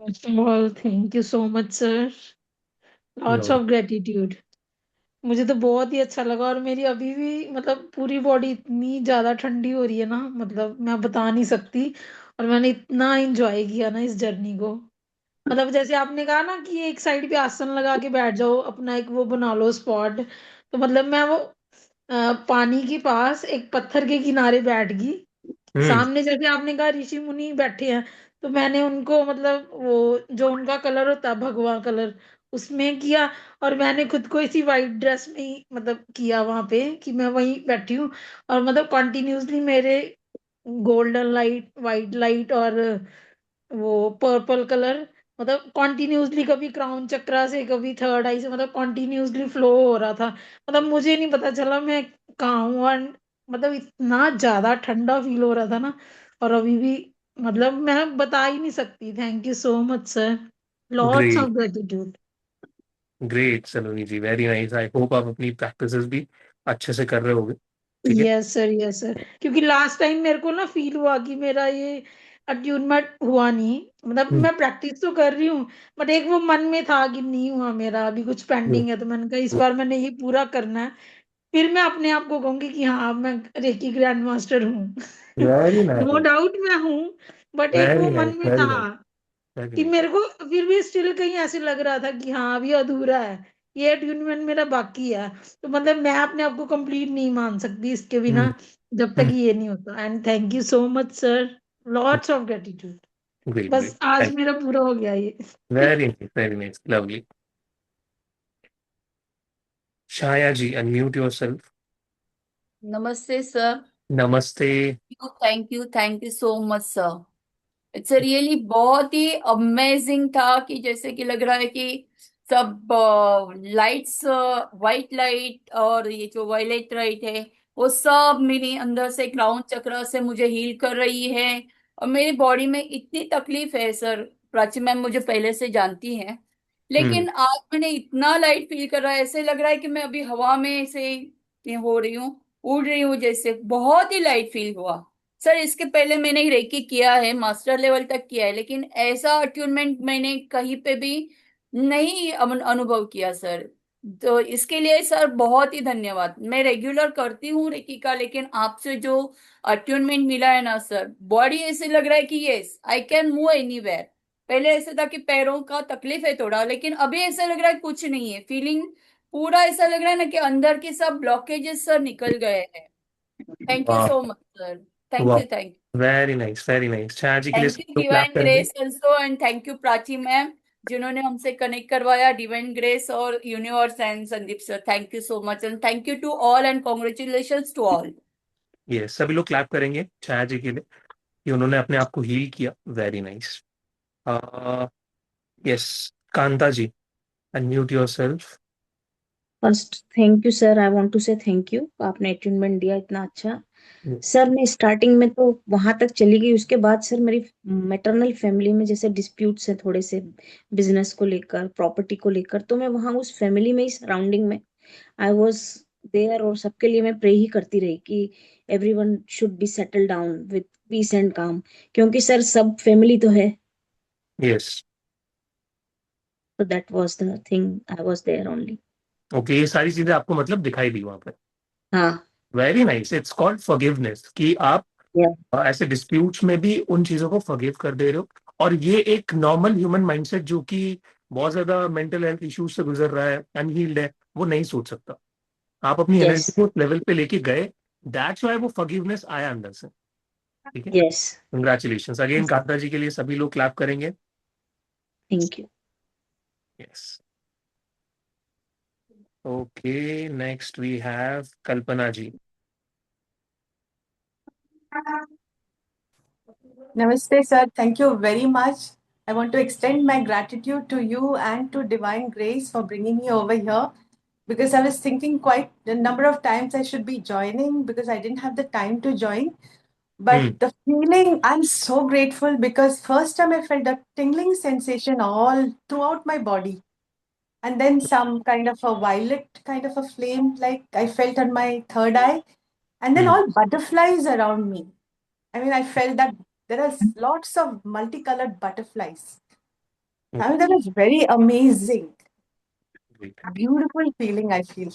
First of all, thank you so much, sir. Lots No. of gratitude. मुझे तो बहुत ही अच्छा लगा। और मेरी अभी भी मतलब पूरी बॉडी इतनी ज्यादा ठंडी हो रही है ना, मतलब मैं बता नहीं सकती। और मैंने इतना एंजॉय किया ना इस जर्नी को। मतलब जैसे आपने कहा ना कि एक साइड पे आसन लगा के बैठ जाओ, अपना एक वो बना लो स्पॉट, तो मतलब मैं वो पानी के पास एक पत्थर के किनारे बैठ गई। हम्म। सामने जैसे आपने कहा ऋषि मुनि बैठे हैं, तो मैंने उनको मतलब वो जो उनका कलर होता है भगवा कलर, उसमें किया। और मैंने खुद को इसी वाइट ड्रेस में ही मतलब किया वहां पे कि मैं वहीं बैठी हूँ। और मतलब कंटिन्यूसली मेरे गोल्डन लाइट, वाइट लाइट और वो पर्पल कलर, मतलब कॉन्टिन्यूसली कभी क्राउन चक्रा से कभी थर्ड आई से, मतलब कॉन्टिन्यूसली फ्लो हो रहा था। मतलब मुझे नहीं पता चला मैं कहाँ हूँ। और मतलब इतना ज्यादा ठंडा फील हो रहा था ना। और अभी भी मतलब मैं बता ही नहीं सकती। Thank you so much sir, lots of great, gratitude. Great Saloni ji, very nice. I hope आप अपनी प्रैक्टिसेस भी अच्छे से कर रहे होगे। ठीक है। Yes sir, yes sir. क्योंकि लास्ट टाइम मेरे को ना फील हुआ कि मेरा ये अट्यूनमेंट हुआ नहीं। मतलब हम्म, मैं प्रैक्टिस तो कर रही हूँ, बट एक वो मन में था कि नहीं हुआ मेरा, अभी कुछ पेंडिंग है। तो मैंने कहा इस बार मैंने ये पूरा करना है। फिर मैं अपने आप को कहूंगी कि हाँ मैं रेकी ग्रैंड मास्टर हूँ। वेरी नो नाइस, डाउट मैं हूँ, बट एक वो वेरी मन नाइस, में वेरी था नाइस, वेरी कि नाइस। मेरे को फिर भी स्टिल कहीं ऐसे लग रहा था कि हाँ अभी अधूरा है, ये अट्यूनमेंट मेरा बाकी है। तो मतलब मैं अपने आप को कंप्लीट नहीं मान सकती इसके बिना, जब तक ये नहीं होता। And thank you so much sir, lots of gratitude. Great, great, बस आज थैंक मेरा पूरा हो गया ये। Very nice, lovely. Chhaya ji, unmute yourself. नमस्ते सर। नमस्ते। Thank you so much sir. It's really बहुत ही अमेजिंग था कि जैसे कि लग रहा है कि सब लाइट्स, वाइट लाइट और ये जो वायलेट लाइट है वो सब मेरे अंदर से क्राउन चक्र से मुझे हील कर रही है। और मेरी बॉडी में इतनी तकलीफ है सर, प्राची मैम मुझे पहले से जानती हैं, हम्म। लेकिन आज मैंने इतना लाइट फील कर रहा है, ऐसे लग रहा है कि मैं अभी हवा में ऐसे हो रही हूँ, उड़ रही हूँ, जैसे बहुत ही लाइट फील हुआ। सर इसके पहले मैंने रेकी किया है, मास्टर लेवल तक किया है, लेकिन ऐसा अट्यूनमेंट मैंने कहीं पे भी नहीं अनुभव किया सर। तो इसके लिए सर बहुत ही धन्यवाद। मैं रेगुलर करती हूँ रेकी का, लेकिन आपसे जो अट्यूनमेंट मिला है ना सर, बॉडी ऐसे लग रहा है कि yes I can move anywhere. पहले ऐसे था कि पैरों का तकलीफ है थोड़ा, लेकिन अभी ऐसा लग रहा है कुछ नहीं है फीलिंग। पूरा ऐसा लग रहा है ना कि अंदर के सब ब्लॉकेजेस सर निकल गए हैं। थैंक यू वाह, सो मच सर। थैंक वाह, you, thank you. Very nice, very nice. Chhaya ji के लिए थैंक सब यू लोग क्लैप डिवाइन करेंगे। Grace also, and thank you Prachi ma'am जिन्होंने हमसे कनेक्ट करवाया, डिवाइन ग्रेस और universe and Sandeep sir. Thank you so much and thank you to all and congratulation to all. ये सभी लोग क्लैप करेंगे छाया जी के लिए कि उन्होंने अपने आप को हील किया। Very nice. Yes, Kanta ji, unmute yourself. First thank you sir, I want to say thank you, आपने अटेनमेंट दिया इतना अच्छा। सर मैं स्टार्टिंग में तो वहां तक चली गई, उसके बाद सर मेरी मैटरनल फैमिली में जैसे डिस्प्यूट्स हैं थोड़े से, बिजनेस को लेकर, प्रॉपर्टी को लेकर, तो मैं वहां उस फैमिली में ही सराउंडिंग में आई वाज देयर, और सबके लिए मैं प्रे ही करती रही कि everyone should be settle down with peace and calm, क्योंकि सर सब फैमिली तो है। यस। तो that was the thing, I was there only. Okay, ये सारी चीजें आपको मतलब दिखाई दी वहां पे। हाँ। Very nice, it's called forgiveness कि आप या ऐसे डिस्प्यूट्स में भी उन चीजों को फॉरगिव कर दे रहे हो। और ये एक नॉर्मल ह्यूमन माइंडसेट जो कि बहुत ज्यादा मेंटल हेल्थ इश्यूज से गुजर रहा है, अनहील्ड है, वो नहीं सोच सकता। आप अपनी यस। एनर्जी को लेवल पे लेके गए, दैट्स व्हाई वो फॉरगिवनेस आया अंदर से। ठीक है। Yes. Congratulations again Kanta ji के लिए सभी लोग क्लैप करेंगे। Thank you. Yes. Okay, next we have Kalpana ji. Namaste, sir. Thank you very much. I want to extend my gratitude to you and to Divine Grace for bringing me over here, because I was thinking quite a number of times I should be joining because I didn't have the time to join. But the feeling, I'm so grateful because first time I felt a tingling sensation all throughout my body. And then some kind of a violet kind of a flame, like I felt on my third eye. And then all butterflies around me. I mean, I felt that there are lots of multicolored butterflies. I mean, that was very amazing. Beautiful feeling, I feel.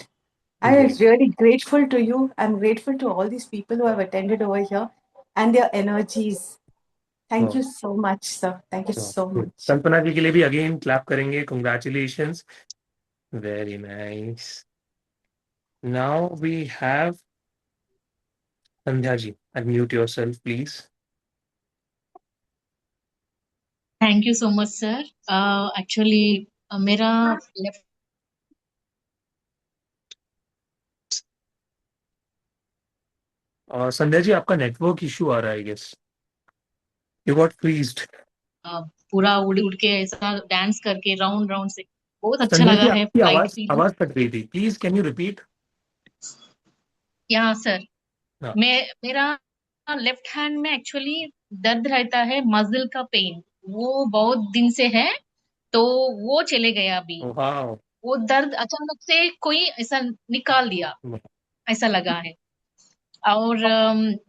I am really grateful to you. I'm grateful to all these people who have attended over here and their energies. Thank you so much, sir. Thank you so much. कल्पना जी के लिए भी again clap करेंगे. Congratulations. Very nice. Now we have Sandhya ji. Unmute yourself, please. Thank you so much sir. Actually मेरा left Sandhya ji आपका network issue आ रहा है, guess you got freezed. पूरा उड़ उड़ के ऐसा डांस करके राउंड राउंड से बहुत अच्छा संध्या जी लगा है. आपकी लाइट फील. आवाज कट रही थी. Please can you repeat? या सर, हाँ. मेरा लेफ्ट हैंड में एक्चुअली दर्द रहता है, मसल का पेन, वो बहुत दिन से है, तो वो चले गया अभी. वाओ. वो दर्द अचानक से कोई ऐसा निकाल दिया, ऐसा लगा है. और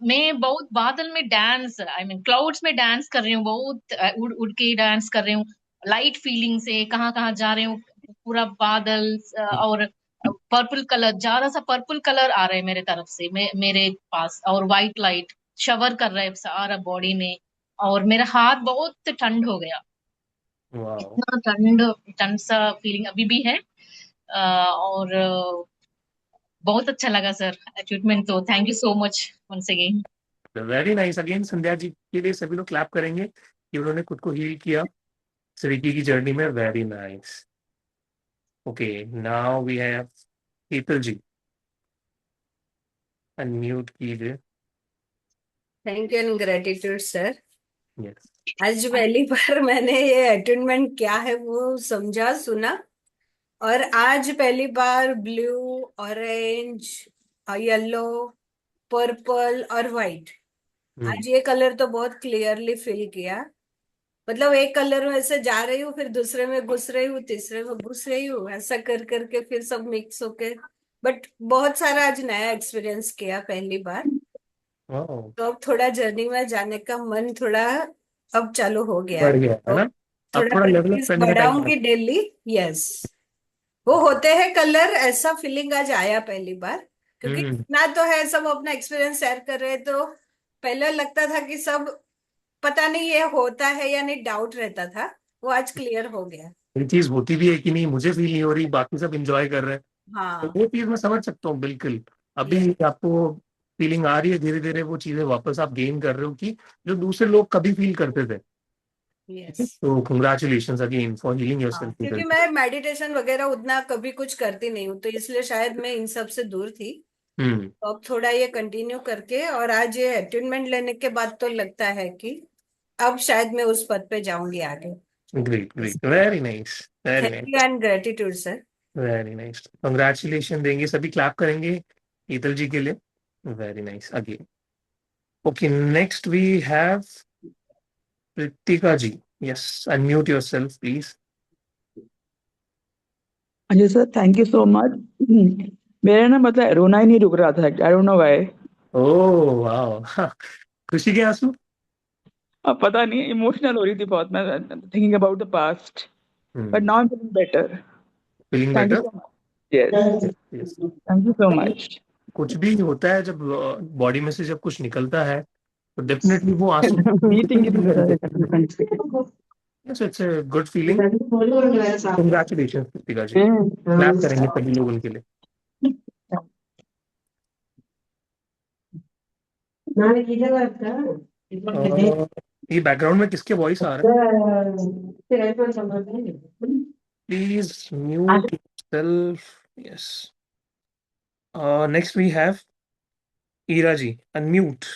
मैं बहुत बादल में डांस, आई मीन क्लाउड्स में डांस कर रही हूँ, बहुत उड़ उड़ के डांस कर रही हूँ, लाइट फीलिंग से कहाँ कहाँ जा रही हूँ. पूरा बादल और पर्पल कलर, ज्यादा सा पर्पल कलर आ रहा है मेरे तरफ से, मेरे पास, और व्हाइट लाइट शवर कर रहा है सारा बॉडी में. और मेरा हाथ बहुत ठंड हो गया. वाओ. इतना ठंड ठंड सा फीलिंग अभी भी है. और बहुत अच्छा लगा सर ट्रीटमेंट. तो thank you so much once again. Very nice. Again Sandhya ji के लिए सभी लोग क्लैप करेंगे कि उन्होंने खुद को हील किया श्रीकी की जर्नी में. Very nice. Okay, now we have Sheetal ji. Unmute कीजिए. Thank you and gratitude sir. Yes. आज पहली बार मैंने ये अटेनमेंट क्या है वो समझा सुना, और आज पहली बार ब्लू, ऑरेंज, येलो, पर्पल और व्हाइट, आज ये कलर तो बहुत क्लियरली फील किया. मतलब एक कलर में ऐसे जा रही हूँ, फिर दूसरे में घुस रही हूँ, तीसरे में घुस रही हूँ, ऐसा कर करके फिर सब मिक्स होके. बट बहुत सारा आज नया एक्सपीरियंस किया पहली बार. तो अब थोड़ा जर्नी में जाने का मन थोड़ा अब चालू हो गया. बढ़ गया है ना. अब थोड़ा थोड़ा लेवल अप प्रैक्टिस करने का टाइम बढ़ाऊंगी डेली. यस, वो होते हैं कलर, ऐसा फीलिंग आज आया पहली बार. क्योंकि इतना तो है, सब अपना एक्सपीरियंस शेयर कर रहे हैं, तो पहले लगता था कि सब पता नहीं ये होता है या नहीं, डाउट रहता था. वो आज क्लियर हो गया. ये चीज होती भी है कि नहीं, मुझे फील नहीं हो रही, बाकी सब एंजॉय कर रहे हैं. तो हाँ, वो चीज मैं समझ सकता हूँ बिल्कुल. अभी आपको फीलिंग आ रही है, धीरे धीरे वो चीजें वापस आप गेन कर रहे हो कि जो दूसरे लोग कभी फील करते थे. यस. तो congratulations again for healing yourself. क्योंकि मैं मेडिटेशन वगैरह उतना कभी कुछ करती नहीं हूँ, तो इसलिए शायद मैं इन सब से दूर थी. तो अब थोड़ा ये कंटिन्यू करके, और आज ये अटेनमेंट लेने के बाद तो लगता है कि अब शायद मैं उस पद पे जाऊंगी आगे. Great great. Very nice. Very thank nice. You and gratitude sir. Very nice. Congratulation देंगे, सभी क्लैप करेंगे शीतल जी के लिए. Very nice again. Okay, next we have Ritika ji. Yes, unmute yourself, please. जी sir, thank you so much. मेरा ना मतलब रोना ही नहीं रुक रहा था. I don't know why. Oh wow. खुशी के आंसू. अब पता नहीं, इमोशनल हो रही थी बहुत. मैं thinking about the past, but now I am feeling better. Feeling thank you better. So much. Yes, yes. Thank you so much. कुछ भी होता है जब बॉडी में से जब कुछ निकलता है तो डेफिनेटली वो आंसू. Meeting Yes, it's a good feeling. Congratulations Ritika ji. Clap करेंगे सभी लोग उनके लिए. ये बैकग्राउंड में किसके वॉइस आ रहा है? Please mute yourself. Yes. Next we have Ira ji. Unmute.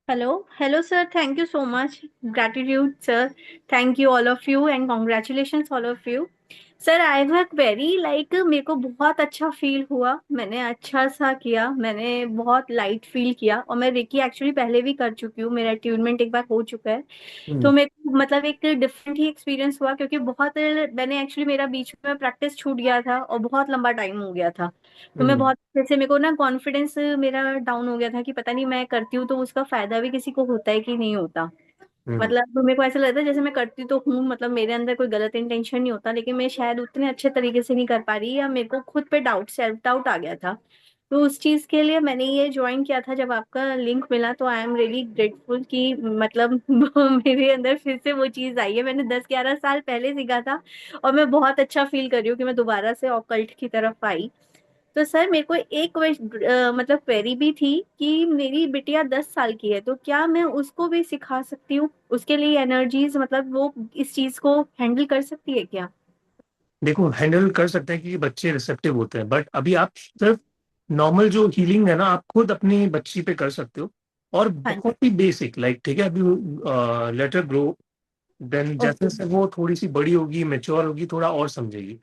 Hello, sir. Thank you so much. Gratitude, sir. Thank you, all of you, and congratulations, all of you. Sir I work very like, मेरे को बहुत अच्छा feel हुआ. मैंने अच्छा सा किया, मैंने बहुत लाइट फील किया. और मैं रेकी एक्चुअली पहले भी कर चुकी हूँ, मेरा अट्यूनमेंट एक बार हो चुका है. तो मेरे को मतलब एक डिफरेंट ही एक्सपीरियंस हुआ, क्योंकि बहुत मैंने एक्चुअली, मेरा बीच में प्रैक्टिस छूट गया था और बहुत लंबा टाइम हो गया था. तो मैं बहुत जैसे, मेरे को ना कॉन्फिडेंस मेरा डाउन हो गया था कि पता नहीं मैं करती हूँ तो उसका फायदा भी किसी को होता है कि नहीं होता. मतलब मेरे को ऐसा लगता है जैसे मैं करती तो हूँ, मतलब मेरे अंदर कोई गलत इंटेंशन नहीं होता, लेकिन मैं शायद उतने अच्छे तरीके से नहीं कर पा रही, या मेरे को खुद पे डाउट, सेल्फ डाउट आ गया था। तो उस चीज के लिए मैंने ये ज्वाइन किया था। जब आपका लिंक मिला तो आई एम रियली ग्रेटफुल कि मतलब मेरे अंदर फिर से वो चीज आई है। मैंने 10-11 साल पहले सीखा था, और मैं बहुत अच्छा फील कर रही हूँ कि मैं दोबारा से ऑकल्ट की तरफ आई। तो सर मेरे को एक मतलब क्वेरी भी थी कि मेरी बिटिया 10 साल की है, तो क्या मैं उसको भी सिखा सकती हूँ? उसके लिए एनर्जीज, मतलब वो इस चीज को हैंडल कर सकती है क्या? देखो, हैंडल कर सकते हैं क्योंकि बच्चे रिसेप्टिव होते हैं, बट अभी आप सिर्फ नॉर्मल जो हीलिंग है ना, आप खुद अपनी बच्ची पे कर सकते हो। और हाँ। बहुत ही बेसिक, लाइक ठीक है, अभी लेट हर ग्रो, देन जैसे ओके। जैसे वो थोड़ी सी बड़ी होगी, मेच्योर होगी, थोड़ा और समझेगी।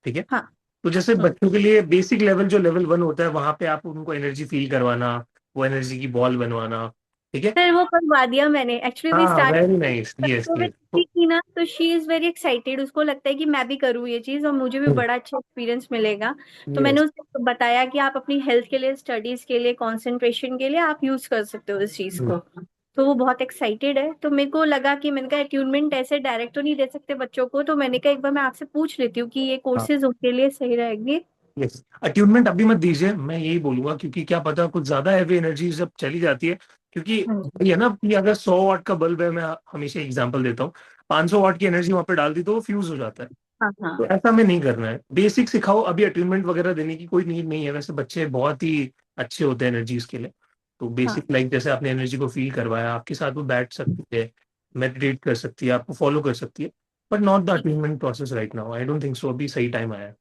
ठीक है। हाँ। तो जैसे हम्म। बच्चों के लिए बेसिक लेवल, जो लेवल 1 होता है, वहां पे आप उनको एनर्जी फील करवाना, वो एनर्जी की बॉल बनवाना। ठीक है। सर वो करवा दिया मैंने एक्चुअली। अभी हाँ, start very nice, yes yes. की ना, तो शी इज वेरी एक्साइटेड। उसको लगता है कि मैं भी करूँ ये चीज और मुझे भी बड़ा अच्छा एक्सपीरियंस मिलेगा। तो मैंने यस। उसको बताया कि आप अपनी हेल्थ के लिए, स्टडीज के लिए, कंसंट्रेशन के लिए आप यूज कर सकते हो इस चीज को। तो वो बहुत एक्साइटेड है। तो मेरे को लगा कि मैंने कहा अट्यूनमेंट ऐसे डायरेक्ट तो नहीं दे सकते बच्चों को, तो मैंने कहा एक बार मैं आपसे पूछ लेती हूँ कि ये कोर्सेज उनके लिए सही रहेंगे। यस, अट्यूनमेंट अभी मत दीजिए, मैं यही बोलूंगा, क्योंकि क्या पता कुछ ज्यादा हैवी एनर्जी जब चली जाती है। क्योंकि ये ना कि अगर 100 वाट का बल्ब है, मैं हमेशा एग्जांपल देता हूँ, 500 वाट की एनर्जी वहां पे डाल दी तो वो फ्यूज हो जाता है। हाँ तो हाँ ऐसा में नहीं करना है, बेसिक सिखाओ। अभी अट्यूनमेंट वगैरह देने की कोई नीड नहीं है, वैसे बच्चे बहुत ही अच्छे होते हैं एनर्जीज के लिए। तो हाँ। बेसिक, लाइक जैसे आपने एनर्जी को फील करवाया, आपके साथ वो बैठ सकती है, मेडिटेट कर सकती है, आपको फॉलो कर सकती है। But not the attunement process right now, I don't think सो। अभी सही टाइम आया है,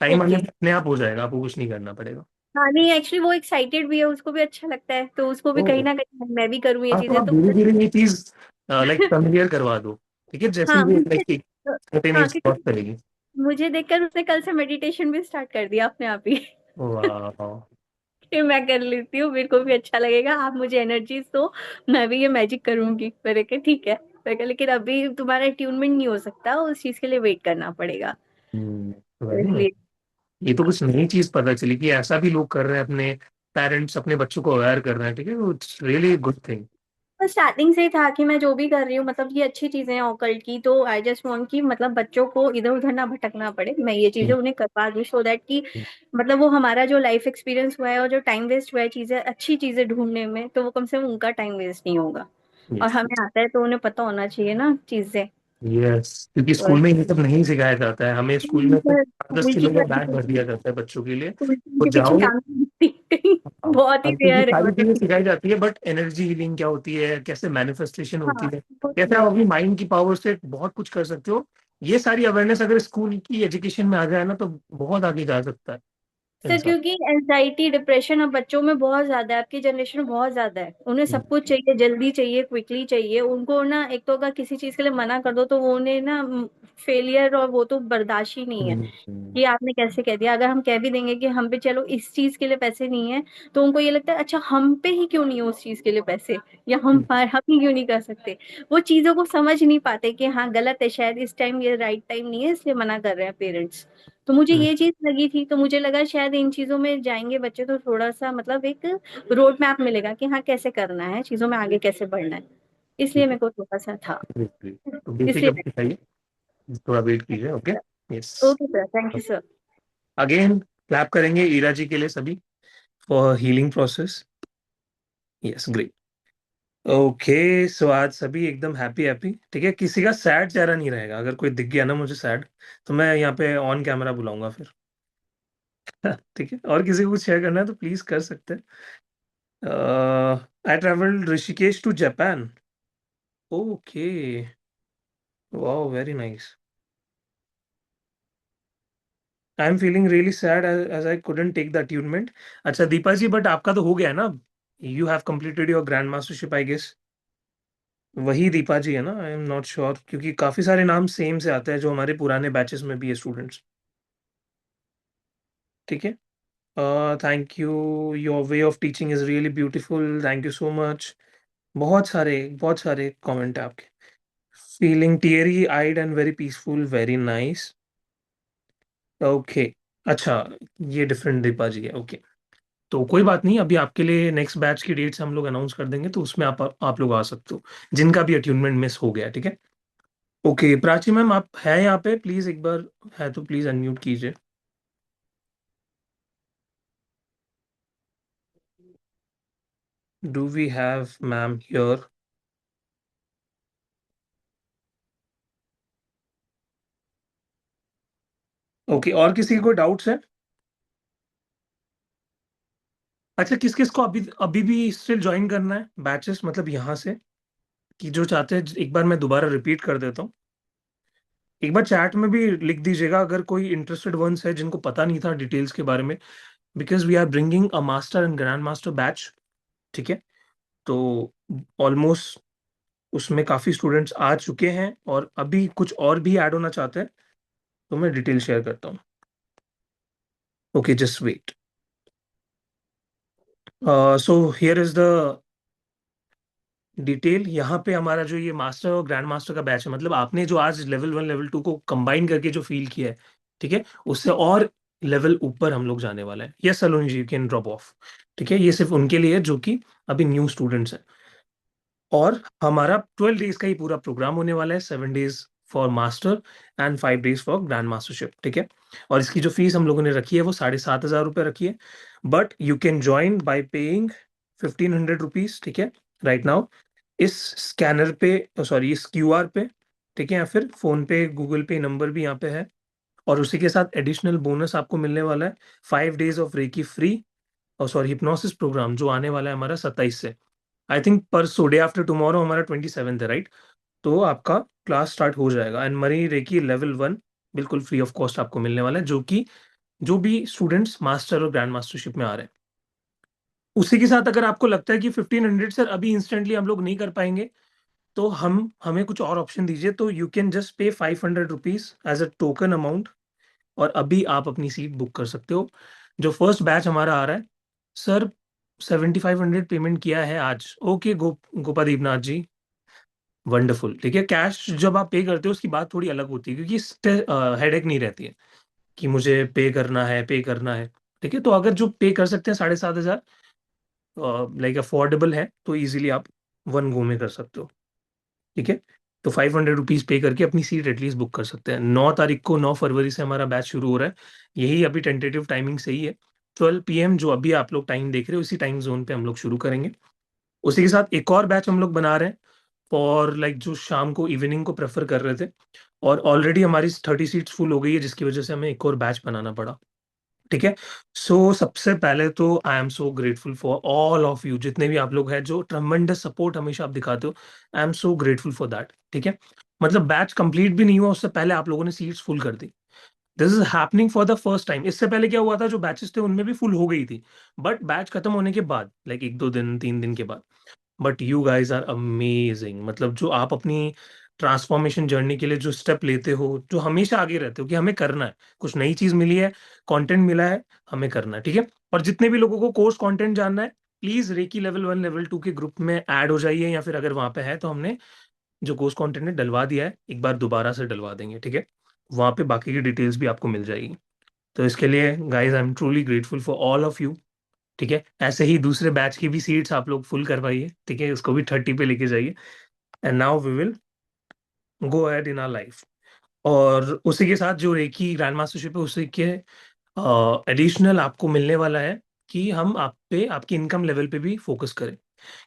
टाइम आने ओके। पे अपने आप हो जाएगा, आपको कुछ नहीं करना पड़ेगा। हाँ नहीं, एक्चुअली वो एक्साइटेड भी है, उसको भी अच्छा लगता है, तो उसको भी कहीं तो ना कहीं मैं भी करूँ ये हाँ, तो चीजें आप तो। धीरे धीरे ये चीज लाइक फैमिलियर करवा दो। ठीक है, जैसे ही हाँ वो मुझे। लाइक हाँ स्पॉन्टेनियस क्योंकि थॉट करेगी। मुझे देखकर उसने कल से मेडिटेशन भी स्टार्ट कर दिया अपने आप ही। वाह। कि मैं कर लेती हूँ, मेरे को भी अच्छा लगेगा, आप मुझे एनर्जी दो, मैं भी ये मैजिक करूंगी। मैंने कहा ठीक है। मैंने कहा लेकिन अभी तुम्हारा ट्यूनमेंट नहीं हो सकता, उस चीज के लिए वेट करना पड़ेगा। तो वेरी नाइस। इसलिए ये तो कुछ नई चीज पता चली कि ऐसा भी लोग कर रहे हैं, अपने पेरेंट्स अपने बच्चों को अवेयर कर रहे हैं। ठीक है, इट्स रियली गुड थिंग। तो स्टार्टिंग से ही था कि मैं जो भी कर रही हूँ, मतलब ये अच्छी चीजें हैं ऑकल्ट की, तो आई जस्ट वांट कि मतलब बच्चों को इधर उधर ना भटकना पड़े, मैं ये चीजें उन्हें करवा दूँ, सो दैट कि मतलब वो हमारा जो लाइफ एक्सपीरियंस हुआ है और जो टाइम वेस्ट हुआ है चीजें, अच्छी चीजें ढूंढने में, तो वो कम से कम उनका टाइम वेस्ट नहीं होगा। और हमें आता है तो उन्हें पता होना चाहिए ना चीजें। यस, क्योंकि तो स्कूल में ये सब नहीं सिखाया जाता है, हमें स्कूल में सिर्फ 10 स्कूल की किलो का बैग भर तरफ दिया जाता है बच्चों के लिए। तो के पीछे जाओ, टांग कहीं बहुत ही बाकी की रेयर है सारी चीजें मतलब। सिखाई जाती है, बट एनर्जी हीलिंग क्या होती है, कैसे मैनिफेस्टेशन होती हाँ है, वो कैसे चीज़। आप अपनी माइंड की पावर से बहुत कुछ कर सकते हो, ये सारी अवेयरनेस अगर स्कूल की एजुकेशन में आ जाए ना, तो बहुत आगे जा सकता है सर इंसान। क्योंकि एंजाइटी डिप्रेशन अब बच्चों में बहुत ज्यादा है, आपकी जनरेशन में बहुत ज्यादा है, उन्हें सब कुछ चाहिए, जल्दी चाहिए, क्विकली चाहिए उनको ना। एक तो अगर किसी चीज के लिए मना कर दो तो वो उन्हें ना फेलियर, और वो तो बर्दाश्त ही नहीं है कि आपने कैसे कह दिया। अगर हम कह भी देंगे कि हम पे चलो इस चीज के लिए पैसे नहीं है, तो उनको ये लगता है अच्छा हम पे ही क्यों नहीं है उस चीज के लिए पैसे, या हम ही क्यों नहीं कर सकते। वो चीजों को समझ नहीं पाते कि हाँ गलत है, शायद इस टाइम ये राइट टाइम नहीं है, इसलिए मना कर रहे हैं पेरेंट्स। तो मुझे ये चीज लगी थी, तो मुझे लगा शायद इन चीजों में जाएंगे बच्चे तो थोड़ा सा मतलब एक रोड मैप मिलेगा कि हाँ कैसे करना है, चीजों में आगे कैसे बढ़ना है। इसलिए मेरे को थोड़ा सा था। तो बेसिक इसलिए अब सिखाइए, थोड़ा वेट कीजिए। Okay. Yes. Okay sir, thank you sir. Again clap करेंगे ईरा जी के लिए सभी, for healing process. Yes, great. Okay, so आज सभी एकदम हैप्पी हैप्पी। ठीक है, किसी का सैड चेहरा नहीं रहेगा। अगर कोई दिख गया ना मुझे सैड, तो मैं यहाँ पे ऑन कैमरा बुलाऊंगा फिर। ठीक है, और किसी को कुछ शेयर करना है तो प्लीज कर सकते हैं। I travelled Rishikesh to Japan. Okay, wow, very nice. I am feeling really sad as I couldn't take the attunement. अच्छा दीपा जी, बट आपका तो हो गया है ना, you have completed your grand mastership I guess. वही दीपा जी है ना? आई एम नॉट श्योर, क्योंकि काफी सारे नाम सेम से आते हैं जो हमारे पुराने बैचेस में भी है स्टूडेंट्स। ठीक है, thank you, your way of teaching is really beautiful, thank you so much. बहुत सारे कमेंट है आपके। Feeling teary eyed and very peaceful, very nice. Okay, अच्छा, ये डिफरेंट दीपा जी है। ओके, तो कोई बात नहीं, अभी आपके लिए नेक्स्ट बैच की डेट्स हम लोग अनाउंस कर देंगे, तो उसमें आप लोग आ सकते हो जिनका भी अट्यूनमेंट मिस हो गया, ठीक है। ओके प्राची मैम, आप है यहाँ पे, प्लीज एक बार है तो प्लीज अनम्यूट कीजिए। Do we have ma'am here? Okay, और किसी को डाउट्स है? अच्छा, किस किस को अभी अभी भी स्टिल ज्वाइन करना है बैचेस, मतलब यहाँ से, कि जो चाहते हैं, एक बार मैं दोबारा रिपीट कर देता हूँ। एक बार चैट में भी लिख दीजिएगा अगर कोई इंटरेस्टेड वंस है जिनको पता नहीं था डिटेल्स के बारे में, because we are bringing a master and grand master batch, ठीक है। तो ऑलमोस्ट उसमें काफी स्टूडेंट्स आ चुके हैं, और अभी कुछ और भी ऐड होना चाहते हैं, तो मैं डिटेल शेयर करता हूँ। Okay just wait. So here is the detail. यहाँ पे हमारा जो ये मास्टर और ग्रैंड मास्टर का बैच है, मतलब आपने जो आज लेवल 1 लेवल 2 को कंबाइन करके जो फील किया है, ठीक है, उससे और लेवल ऊपर हम लोग जाने वाला है। Yes Saloni ji, you can drop off, ठीक है। ये सिर्फ उनके लिए जो कि अभी न्यू स्टूडेंट्स हैं। और हमारा 12 डेज का ही पूरा प्रोग्राम होने वाला है, 7 days for master and 5 days for grand mastership, ठीक है। और इसकी जो फीस हम लोगों ने रखी है वो 7,500 रखी है, but you can join by paying 1,500 rupees, ठीक है, राइट नाउ, इस स्कैनर पे, सॉरी इस क्यूआर पे, ठीक है, या फिर फोन पे गूगल पे नंबर भी यहाँ पे है। और उसी के साथ एडिशनल बोनस आपको मिलने वाला है, 5 डेज ऑफ रेकी फ्री, और सॉरी हिप्नोसिस प्रोग्राम जो आने वाला है हमारा 27 से। आई थिंक परसों, डे आफ्टर टुमारो हमारा 27 है, राइट। तो आपका क्लास स्टार्ट हो जाएगा, एंड मरी रेकी लेवल 1 बिल्कुल फ्री ऑफ कॉस्ट आपको मिलने वाला है, जो कि जो भी स्टूडेंट्स मास्टर और ग्रैंड मास्टरशिप में आ रहे हैं। उसी के साथ अगर आपको लगता है कि 1,500 सर अभी इंस्टेंटली हम लोग नहीं कर पाएंगे, तो हमें कुछ और ऑप्शन दीजिए, तो you can just pay 500 rupees as a token amount, और अभी आप अपनी सीट बुक कर सकते हो। जो फर्स्ट बैच हमारा आ रहा है सर, 7,500 पेमेंट किया है आज। ओके गोपादीप नाथ जी, वंडरफुल, ठीक है। कैश जब आप पे करते हो उसकी बात थोड़ी अलग होती है, क्योंकि हेडेक नहीं रहती है कि मुझे पे करना है, पे करना है, ठीक है। तो अगर जो पे कर सकते हैं 7,500, लाइक अफोर्डेबल है, तो इजीली आप वन गो में कर सकते हो, ठीक है। तो 500 रुपीज पे करके अपनी सीट एटलीस्ट बुक कर सकते हैं। 9 तारीख को, 9 फरवरी से हमारा बैच शुरू हो रहा है। यही अभी टेंटेटिव टाइमिंग सही है, 12 PM, जो अभी आप लोग टाइम देख रहे हो उसी टाइम जोन पे हम लोग शुरू करेंगे। उसी के साथ एक और बैच हम लोग बना रहे हैं फॉर लाइक जो शाम को, इवनिंग को प्रेफर कर रहे थे, और ऑलरेडी हमारी 30 सीट्स फुल हो गई है, जिसकी वजह से हमें एक और बैच बनाना पड़ा, ठीक है। सो सबसे पहले तो I am so grateful for all of you, जितने भी आप लोग हैं, जो ट्रमेंडस सपोर्ट हमेशा आप दिखाते हो, I am so grateful for that, ठीक है। मतलब बैच कंप्लीट भी नहीं हुआ उससे पहले आप लोगों ने सीट्स फुल कर दी। This is happening for the first time. इससे पहले क्या हुआ था, जो बैचेस थे उनमें भी फुल हो गई थी, बट बैच खत्म होने के बाद, लाइक 1-2 दिन 3 दिन के बाद। But you guys are amazing, मतलब जो आप अपनी ट्रांसफॉर्मेशन जर्नी के लिए जो स्टेप लेते हो, जो हमेशा आगे रहते हो कि हमें करना है, कुछ नई चीज मिली है, कंटेंट मिला है, हमें करना है, ठीक है। और जितने भी लोगों को कोर्स कंटेंट जानना है, प्लीज रेकी लेवल 1 लेवल 2 के ग्रुप में ऐड हो जाइए, या फिर अगर वहां पे है तो हमने जो कोर्स कंटेंट है डलवा दिया है, एक बार दोबारा से डलवा देंगे, ठीक है। वहां पे बाकी की डिटेल्स भी आपको मिल जाएगी। तो इसके लिए guys I am truly grateful for all of you, ठीक है। ऐसे ही दूसरे बैच की भी सीट्स आप लोग फुल करवाइए, ठीक है, उसको भी 30 पे लेके जाइए, and now we will go ahead in our life. और उसी के साथ जो रेकी ग्रैंड मास्टरशिप है, उसी के एडिशनल आपको मिलने वाला है कि हम आप पे, आपकी इनकम लेवल पे भी फोकस करें,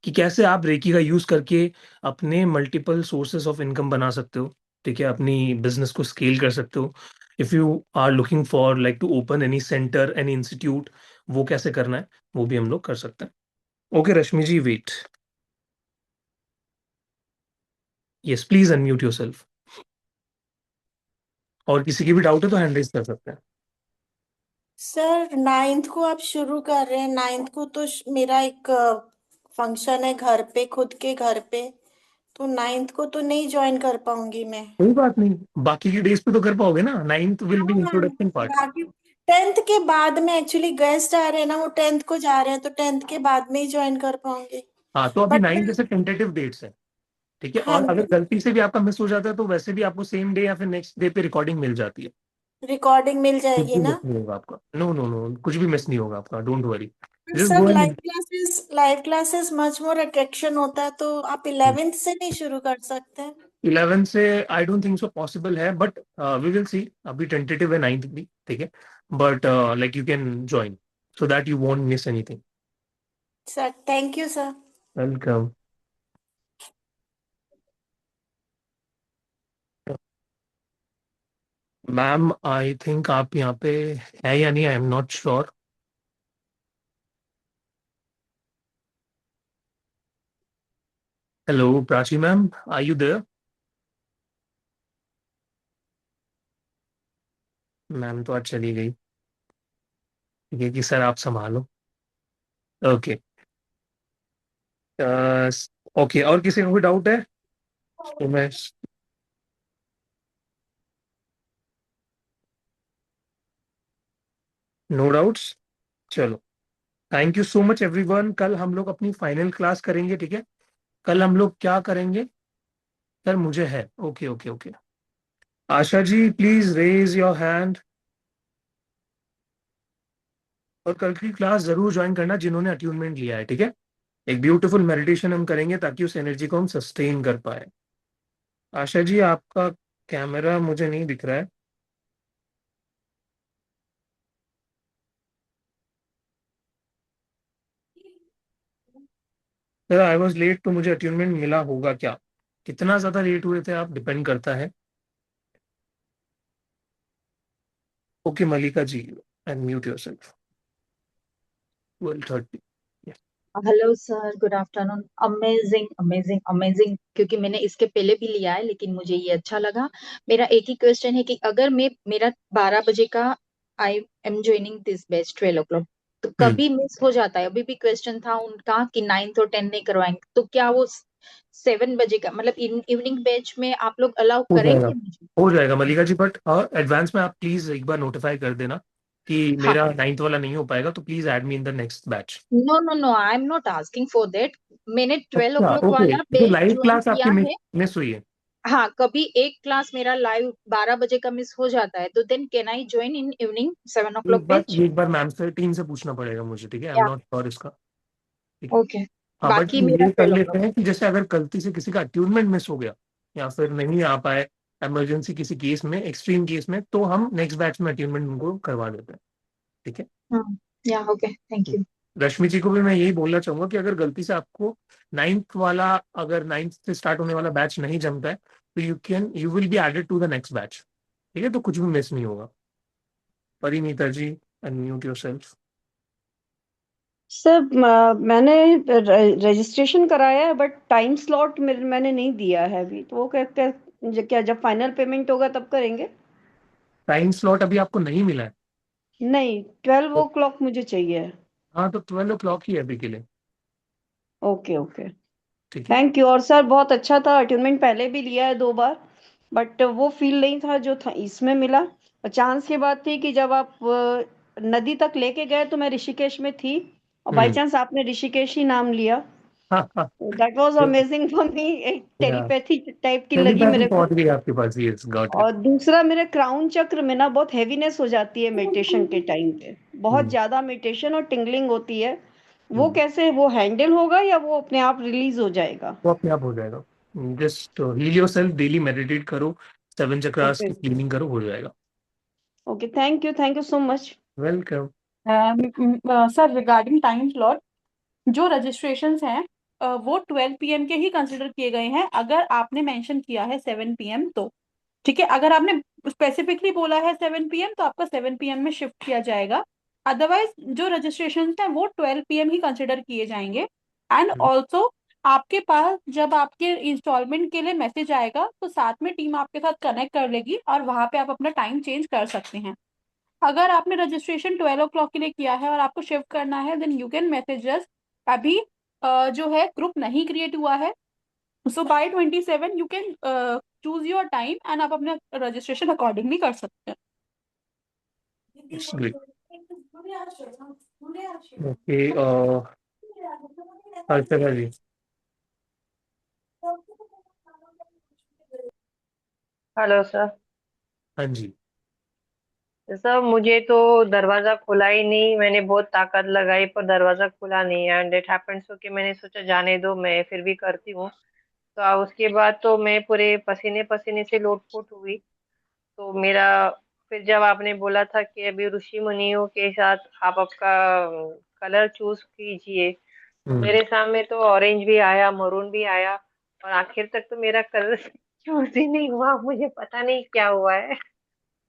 कि कैसे आप रेकी का यूज करके अपने मल्टीपल सोर्सेस ऑफ इनकम बना सकते हो, ठीक है, अपनी बिजनेस को स्केल कर सकते हो। If you are looking for like to open any centre, any institute, वो कैसे करना है वो भी हम लोग कर सकते हैं। Okay Rashmi ji, wait, yes please unmute yourself. और किसी की भी डाउट है तो हैंड रेज कर सकते हैं। सर 9th को आप शुरू कर रहे हैं, 9th को तो मेरा एक फंक्शन है घर पे, खुद के घर पे, तो 9th को तो नहीं ज्वाइन कर पाऊंगी मैं। कोई बात नहीं, बाकी की डेज पे तो कर पाओगे ना। 9th will be introduction part. बाकी 10th के बाद में, एक्चुअली गेस्ट आ रहे हैं ना, वो 10th को जा रहे हैं, तो 10th के बाद में ही ज्वाइन कर पाऊंगी। हाँ, तो अभी बट 9 जैसे टेंटेटिव डेट्स है, ठीक है। हाँ और अगर जी, गलती से भी आपका मिस हो जाता है तो वैसे भी आपको सेम डे या फिर नेक्स्ट डे पे रिकॉर्डिंग मिल जाती है। रिकॉर्डिंग मिल कुछ जाएगी भी ना? मिस नहीं होगा आपका, नो नो नो, कुछ भी मिस नहीं होगा आपका, don't worry. Just sir go and live classes much more attraction होता है, तो आप 11th से नहीं शुरू कर सकते? 11 से I don't think so possible है, बट वी विल सी। अभी टेंटेटिव है 9th भी, ठीक है, but like you can join so that you won't miss anything. Sir thank you sir. Welcome. Ma'am I think आप यहाँ पे है या नहीं, I am not sure. Hello Prachi ma'am, are you there? Ma'am तो आज चली गई। ठीक है कि सर आप संभालो। ओके। ओके, और किसी को कोई डाउट है तो मैं। No doubts. चलो, thank you so much everyone. कल हम लोग अपनी फाइनल क्लास करेंगे, ठीक है। कल हम लोग क्या करेंगे? सर मुझे है। Okay okay okay. Asha ji please raise your hand. और कल की क्लास जरूर ज्वाइन करना जिन्होंने अट्यूनमेंट लिया है, ठीक है। एक ब्यूटीफुल मेडिटेशन हम करेंगे ताकि उस एनर्जी को हम सस्टेन कर पाए। आशा जी आपका कैमरा मुझे नहीं दिख रहा है। सर आई वॉज लेट, तो मुझे अट्यूनमेंट मिला होगा क्या? कितना ज्यादा लेट हुए थे आप, डिपेंड करता है। Okay Mallika ji, unmute yourself. 12:30। Hello sir, good afternoon. Amazing amazing amazing, क्योंकि मैंने इसके पहले भी लिया है लेकिन मुझे ये अच्छा लगा। मेरा एक ही क्वेश्चन है कि अगर मैं मेरा 12 बजे का I am joining this batch 12 o'clock, तो कभी मिस हो जाता है। अभी भी क्वेश्चन था उनका कि 9th और 10th नहीं करवाएंगे, तो क्या वो 7 बजे का मतलब इवनिंग बैच में आप लोग अलाउ हो जाएगा, करेंगे मुझे? हो जाएगा मलिका जी, बट एडवांस में आप प्लीज एक बार नोटिफाई कर देना कि हाँ। मेरा 9th वाला नहीं हो पाएगा, तो please add me in the next batch. No no no, I am not asking for that. मैंने 12 अच्छा o'clock ओके, वाला जो बैच लाइव ज्वाइन क्लास आपकी किया है। मिस हुई है। हाँ, कभी एक क्लास मेरा लाइव 12 बजे का मिस हो जाता है, तो then can I join in evening 7 o'clock batch? एक बार मैम से टीम से पूछना पड़ेगा मुझे, ठीक है, आई एम या नॉट श्योर इसका। ठीक है। ओके, हाँ बट बाकी मेरा ये कर 12 o'clock। लेते हैं कि जैसे अगर गलती से किसी का अट्यूनमेंट मिस हो गया या फिर नहीं आ पाए इमरजेंसी किसी केस में, एक्सट्रीम केस में, तो हम नेक्स्ट बैच में अट्यूनमेंट उनको करवा देते हैं, ठीक है। या ओके, थैंक यू। रश्मि जी को भी मैं यही बोलना चाहूंगा कि अगर गलती से आपको 9th वाला, अगर 9th से स्टार्ट होने वाला बैच नहीं जमता है, तो you will be added to the next batch, ठीक है, तो कुछ भी मिस नहीं होगा। Parineeta ji, unmute yourself. Sir मैंने रजिस्ट्रेशन कराया है बट टाइम स्लॉट मैंने नहीं दिया है अभी, तो वो क्या जब फाइनल पेमेंट होगा तब करेंगे? टाइम स्लॉट अभी आपको नहीं मिला है? नहीं, 12 o'clock मुझे चाहिए। हाँ तो 12 o'clock ही है अभी के लिए। ओके ओके, ठीक है। Thank you. और सर बहुत अच्छा था, अटेनमेंट पहले भी लिया है 2 बार, बट वो फील नहीं था जो था इसमें मिला। और चांस की बात थी कि जब आप नदी तक लेके गए तो मैं ऋषिकेश में थी, और बाई चांस आपने ऋषिकेश ही नाम लिया। That was amazing for me, एक टेलीपैथी टाइप की लगी टेलीपैथी मेरे को। पहुंच गई आपके पास, यस गॉट इट। और दूसरा, मेरे क्राउन चक्र में ना बहुत हैवीनेस हो जाती है मेडिटेशन के टाइम पे, बहुत ज्यादा मेडिटेशन और टिंगलिंग होती है। वो कैसे वो हैंडल होगा या वो अपने आप रिलीज हो जाएगा? वो अपने आप हो जाएगा। Just heal yourself, daily meditate करो, 7 चक्रास ओके की क्लीनिंग करो, हो जाएगा। Okay, thank you so much. Welcome. Sir regarding time slot, जो रजिस्ट्रेशंस हैं वो 12 PM के ही कंसिडर किए गए हैं। अगर आपने मेंशन किया है 7 PM तो ठीक है, अगर आपने स्पेसिफिकली बोला है 7 PM तो आपका 7 PM में शिफ्ट किया जाएगा। अदरवाइज जो रजिस्ट्रेशन हैं वो 12 PM ही कंसिडर किए जाएंगे। एंड ऑल्सो आपके पास जब आपके इंस्टॉलमेंट के लिए मैसेज आएगा तो साथ में टीम आपके साथ कनेक्ट कर लेगी और वहां पे आप अपना टाइम चेंज कर सकते हैं। अगर आपने रजिस्ट्रेशन 12 o'clock के लिए किया है और आपको शिफ्ट करना है, then you can message us. अभी जो है ग्रुप नहीं क्रिएट हुआ है, so by 27 you can choose your time and आप अपना रजिस्ट्रेशन अकॉर्डिंगली कर सकते हैं। It's great. Okay, Harshada ji. Hello sir. हाँ जी। सर मुझे तो दरवाजा खुला ही नहीं, मैंने बहुत ताकत लगाई पर दरवाजा खुला नहीं, एंड इट हैपेंड सो कि मैंने सोचा जाने दो, मैं फिर भी करती हूँ। तो उसके बाद तो मैं पूरे पसीने पसीने से लोटपोट हुई। तो मेरा, फिर जब आपने बोला था कि अभी ऋषि मुनियों के साथ आप आपका कलर चूज कीजिए, तो मेरे सामने तो ऑरेंज भी आया, मरून भी आया, और आखिर तक तो मेरा कलर चूज ही नहीं हुआ, मुझे पता नहीं क्या हुआ है।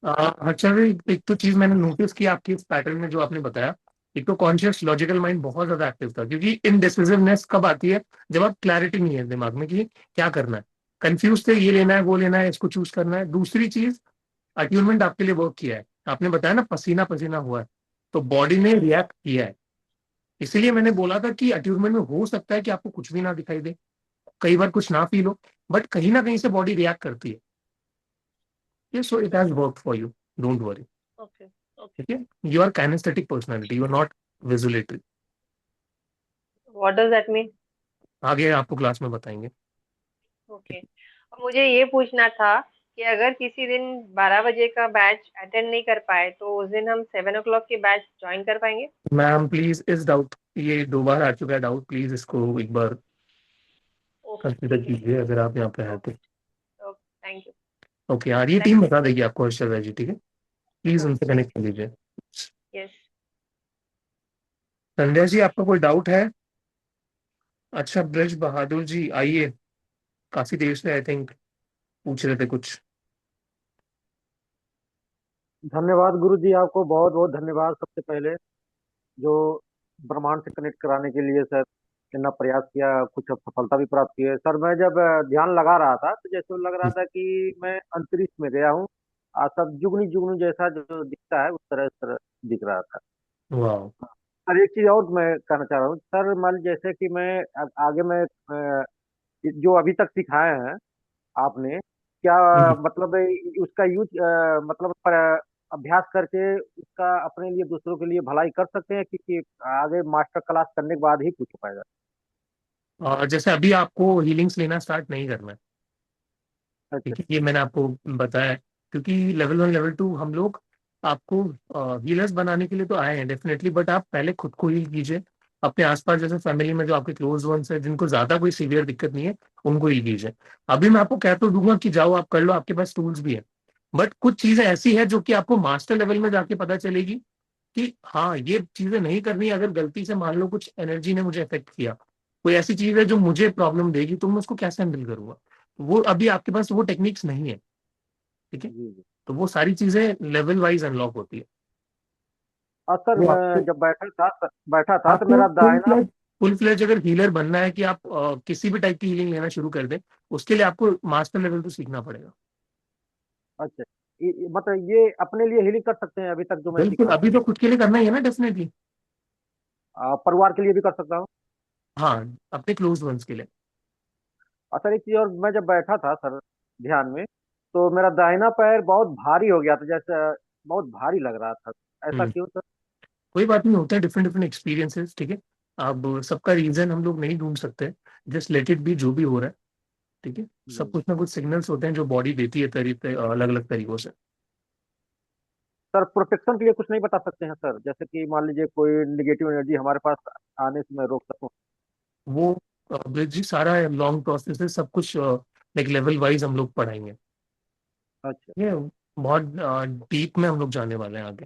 अच्छा भाई, एक तो चीज मैंने नोटिस की आपकी इस पैटर्न में जो आपने बताया। एक तो कॉन्शियस लॉजिकल माइंड बहुत ज्यादा एक्टिव था, क्योंकि इनडिसिसिवनेस कब आती है? जब आप क्लैरिटी नहीं है दिमाग में कि क्या करना है। कंफ्यूज थे, ये लेना है वो लेना है, इसको चूज करना है। दूसरी चीज, अट्यूनमेंट आपके लिए वर्क किया है। आपने बताया ना पसीना पसीना हुआ है, तो बॉडी ने रिएक्ट किया है। इसीलिए मैंने बोला था कि अट्यूनमेंट में हो सकता है कि आपको कुछ भी ना दिखाई दे, कई बार कुछ ना फील हो, बट कहीं ना कहीं से बॉडी रिएक्ट करती है। ये so it has work for you, don't worry. Okay okay. ठीक है, you are kinesthetic personality, you are not visualatory. What does that mean? आगे आपको क्लास में बताएंगे। ओके। और मुझे ये पूछना था कि अगर किसी दिन 12 बजे का बैच अटेंड नहीं कर पाए तो उस दिन हम 7 o'clock की बैच ज्वाइन कर पाएंगे? मैम प्लीज इस डाउट, ये 2 बार आ चुका है डाउट, प्लीज इसको एक बार ओके कंसिडर ठीक है। कीजिए अगर आप यहाँ पे हैं तो। Okay thank you. ओके यार, ये टीम बता देगी आपको हर्षद जी, ठीक है? प्लीज उनसे ठीक। कनेक्ट कर लीजिए। यस। संध्या जी, आपका कोई डाउट है? अच्छा ब्रज बहादुर जी आइए, काफी देर से आई थिंक पूछ रहे थे कुछ। धन्यवाद गुरु जी, आपको बहुत बहुत धन्यवाद। सबसे पहले जो ब्रह्मांड से कनेक्ट कराने के लिए सर इतना प्रयास किया, कुछ अब सफलता भी प्राप्त की है सर। मैं जब ध्यान लगा रहा था तो जैसे लग रहा था कि मैं अंतरिक्ष में गया हूँ। सब जुगनू जुगनू जैसा जो दिखता है उस तरह दिख रहा था। वाह। सर एक चीज और मैं कहना चाह रहा हूँ सर, मान लीजिए जैसे कि मैं आगे मैं जो अभी तक सिखाए हैं आपने, क्या मतलब उसका यूज मतलब अभ्यास करके उसका अपने लिए दूसरों के लिए भलाई कर सकते हैं कि आगे मास्टर क्लास करने के बाद ही कुछ हो पाएगा? और जैसे अभी आपको हीलिंग्स लेना स्टार्ट नहीं करना है, अच्छा। ठीक है? ये मैंने आपको बताया है, क्योंकि लेवल 1 लेवल 2 हम लोग आपको हीलर्स बनाने के लिए तो आए हैं डेफिनेटली, बट आप पहले खुद को हील कीजिए। अपने आसपास जैसे फैमिली में जो आपके क्लोज वंस है, जिनको ज्यादा कोई सीवियर दिक्कत नहीं है, उनको हील कीजिए। अभी मैं आपको कह तो दूंगा कि जाओ आप कर लो, आपके पास टूल्स भी है, बट कुछ चीजें ऐसी है जो कि आपको मास्टर लेवल में जाके पता चलेगी कि हाँ ये चीजें नहीं करनी। अगर गलती से मान लो कुछ एनर्जी ने मुझे अफेक्ट किया, कोई ऐसी चीज है जो मुझे प्रॉब्लम देगी, तो मैं उसको कैसे हैंडल करूंगा? वो अभी आपके पास वो टेक्निक्स नहीं है, ठीक है? जी जी। तो वो सारी चीजें लेवल वाइज अनलॉक होती है। सर वो मैं आपको जब बैठा था तो आपको मेरा दाहिना। फुल फ्लेज अगर हीलर बनना है कि आप किसी भी टाइप की हीलिंग लेना शुरू कर दें, उसके लिए आपको मास्टर लेवल तो सीखना पड़ेगा। अच्छा, मतलब ये अपने लिए हीलिंग कर सकते हैं अभी तक जो मैं बिल्कुल, सीखा हूँ? अभी तो खुद के लिए करना ही है ना, डेफिनेटली। परिवार के लिए भी कर सकता हूँ? हाँ, अपने क्लोज वंस के लिए। सर एक चीज और, मैं जब बैठा था सर ध्यान में, तो मेरा दाहिना पैर बहुत भारी हो गया था, जैसे बहुत भारी लग रहा था। ऐसा हम्म, क्यों सर? कोई बात नहीं, होता है डिफरेंट डिफरेंट एक्सपीरियंसेस, ठीक है? अब सबका रीजन हम लोग नहीं ढूंढ सकते, जस्ट लेट इट बी जो भी हो रहा है, ठीक है? सब कुछ ना कुछ सिग्नल्स होते हैं जो बॉडी देती है तरीके अलग अलग तरीकों से। सर प्रोटेक्शन के लिए कुछ नहीं बता सकते हैं सर, जैसे कि मान लीजिए कोई निगेटिव एनर्जी हमारे पास आने से मैं रोक सकूं? वो ब्रिज जी सारा लॉन्ग प्रोसेस है, सब कुछ लाइक लेवल वाइज हम लोग पढ़ाएंगे। अच्छा। ये बहुत डीप में हम लोग जाने वाले हैं आगे।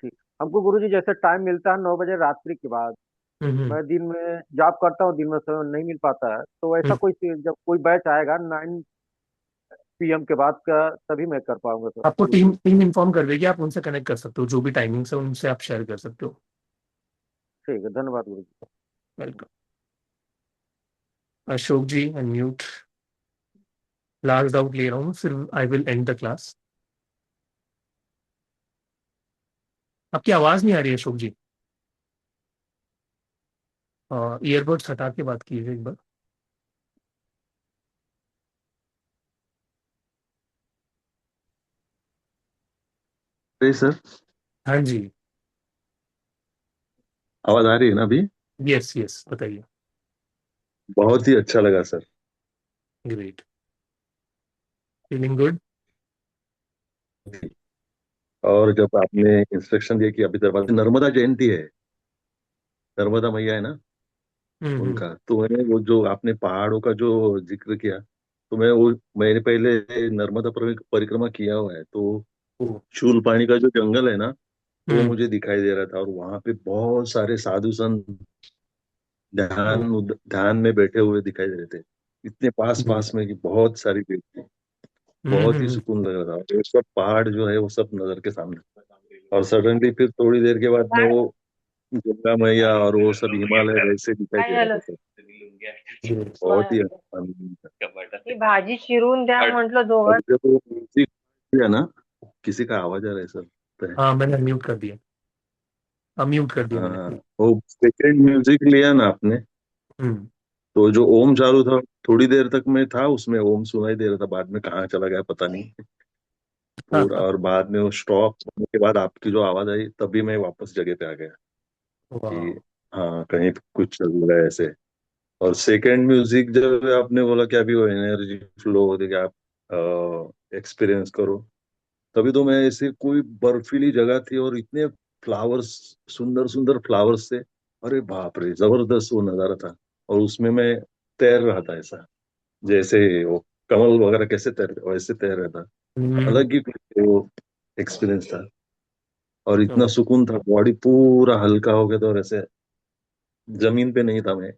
ठीक। हमको गुरुजी जैसे टाइम मिलता है 9 बजे रात्रि के बाद, हम्म। मैं दिन में जॉब करता हूँ, दिन में समय नहीं मिल पाता है, तो ऐसा हम्म। कोई जब कोई बैच आएगा 9 PM के बाद का, तभी मैं कर पाऊंगा सर आपको गुरुजी। टीम टीम इन्फॉर्म कर देगी, आप उनसे कनेक्ट कर सकते हो, जो भी टाइमिंग्स है उनसे आप शेयर कर सकते हो। ठीक है, धन्यवाद गुरुजी। वेलकम। अशोक जी अनम्यूट। लास्ट डाउट ले रहा हूँ, फिर I will and the class. आपकी आवाज नहीं आ रही है अशोक जी, ईयरबड्स हटा के बात कीजिए एक बार। सर हाँ जी। आवाज आ रही है ना अभी? यस यस, बताइए। बहुत ही अच्छा लगा सर। ग्रेट। Feeling good? और जब आपने इंस्ट्रक्शन दिया कि अभी दरवाजा, नर्मदा जयंती है, नर्मदा मैया है ना उनका, तो मैंने वो जो आपने पहाड़ों का जो जिक्र किया, तो मैंने पहले नर्मदा परिक्रमा किया हुआ है, तो शूल पानी का जो जंगल है ना, वो मुझे दिखाई दे रहा था, और वहां पे बहुत सारे साधु संत ध्यान में बैठे हुए दिखाई दे रहे थे, इतने पास पास में कि बहुत सारी भीड़ थी, बहुत ही सुकून लग रहा था। और वो सब पहाड़ जो है वो सब नजर के सामने, और सडनली फिर थोड़ी देर के बाद में वो गंगा मैया और वो सब हिमालय वैसे दिखाई दे रहे थे, बहुत ही आनंद था। ही भाजी चिरून द्या म्हटलं और दोघं. जब वो म्यूजिक दिया ना, किसी का आवाज आ रहा है सर? हाँ, मैंने म्यूट कर दिया, अम्यूट कर दिया हाँ, मैंने। वो सेकंड म्यूजिक लिया ना आपने, तो जो ओम चालू था, थोड़ी देर तक मैं था उसमें, ओम सुनाई दे रहा था, बाद में कहाँ चला गया पता नहीं पूरा। और बाद में वो स्टॉप होने के बाद आपकी जो आवाज आई, तभी मैं वापस जगह पे आ गया कि हाँ कहीं कुछ चल रहा है ऐसे। और सेकंड म्यूजिक जब आपने बोला कि अभी वो एनर्जी फ्लो होती है, आप एक्सपीरियंस करो, तभी तो मैं ऐसे, कोई बर्फीली जगह थी और इतने फ्लावर्स, सुंदर सुंदर फ्लावर्स थे, अरे बाप रे, जबरदस्त वो नजारा था। और उसमें मैं तैर रहा था, ऐसा जैसे वो कमल वगैरह कैसे तैरते वैसे तैर रहा था, अलग ही वो एक्सपीरियंस था। और इतना सुकून था, बॉडी पूरा हल्का हो गया था, और ऐसे जमीन पे नहीं था मैं।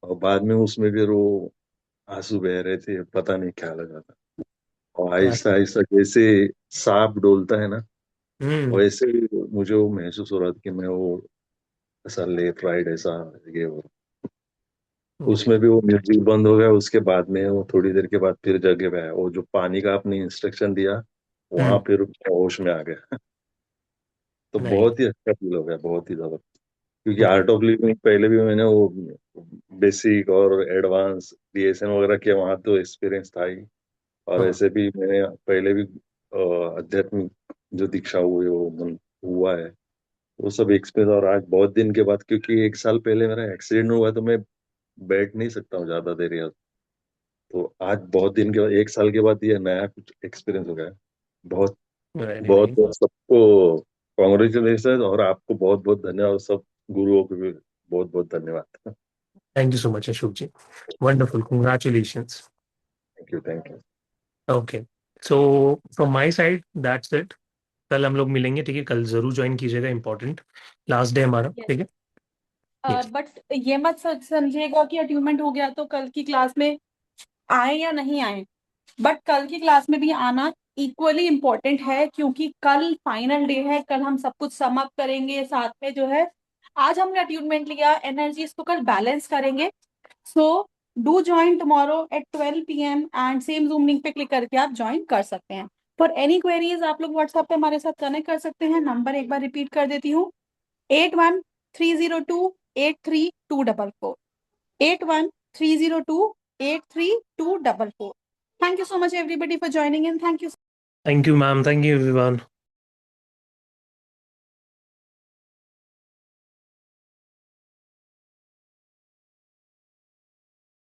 और बाद में उसमें फिर वो आंसू बह रहे थे, पता नहीं क्या लगा था। और आहिस्ता आहिस्ता जैसे सांप डोलता है ना, वैसे ही मुझे वो महसूस हो रहा था कि मैं वो ऐसा लेफ्ट राइट ऐसा, ये वो। उसमें भी वो म्यूजिक बंद हो गया, उसके बाद में वो थोड़ी देर के बाद फिर जगह पे आया, वो जो पानी का आपने इंस्ट्रक्शन दिया, वहां फिर होश में आ गया। तो बहुत ही अच्छा फील हो गया, बहुत ही ज्यादा। क्योंकि आर्ट ऑफ लिविंग पहले भी मैंने वो बेसिक और एडवांस डीएसएन वगैरह किया, वहां तो एक्सपीरियंस था ही। और ऐसे भी मैंने पहले भी आध्यात्मिक जो दीक्षा हुई वो हुआ है, वो सब एक्सपीरियंस। और आज बहुत दिन के बाद, क्योंकि 1 साल पहले मेरा एक्सीडेंट हुआ, तो मैं बैठ नहीं सकता हूँ ज्यादा देर यार, तो आज बहुत दिन के बाद, 1 साल के बाद, ये नया कुछ एक्सपीरियंस हो गया। बहुत बहुत बहुत सबको कॉन्ग्रेचुलेशन, और आपको बहुत बहुत धन्यवाद, और सब गुरुओं को भी बहुत बहुत धन्यवाद। Thank you so much Ashok ji, wonderful, congratulations. Thank you. Okay, so from my side that's it. कल हम लोग मिलेंगे, ठीक है? कल जरूर ज्वाइन कीजिएगा, इंपॉर्टेंट लास्ट डे हमारा, ठीक है? बट ये मत समझिएगा कि अट्यूनमेंट हो गया तो कल की क्लास में आए या नहीं आए, बट कल की क्लास में भी आना इक्वली इम्पोर्टेंट है, क्योंकि कल फाइनल डे है। कल हम सब कुछ सम अप करेंगे साथ में, जो है आज हमने अट्यूनमेंट लिया, एनर्जीज को कल बैलेंस करेंगे। So do join tomorrow at 12 PM and same zoom link पे क्लिक करके आप ज्वाइन कर सकते हैं। फॉर एनी क्वेरीज आप लोग व्हाट्सएप पे हमारे साथ कनेक्ट कर सकते हैं। नंबर एक बार रिपीट कर देती हूँ, 8130283244, 8130283244। Thank you so much everybody for joining in. Thank you. Thank you ma'am, thank you everyone.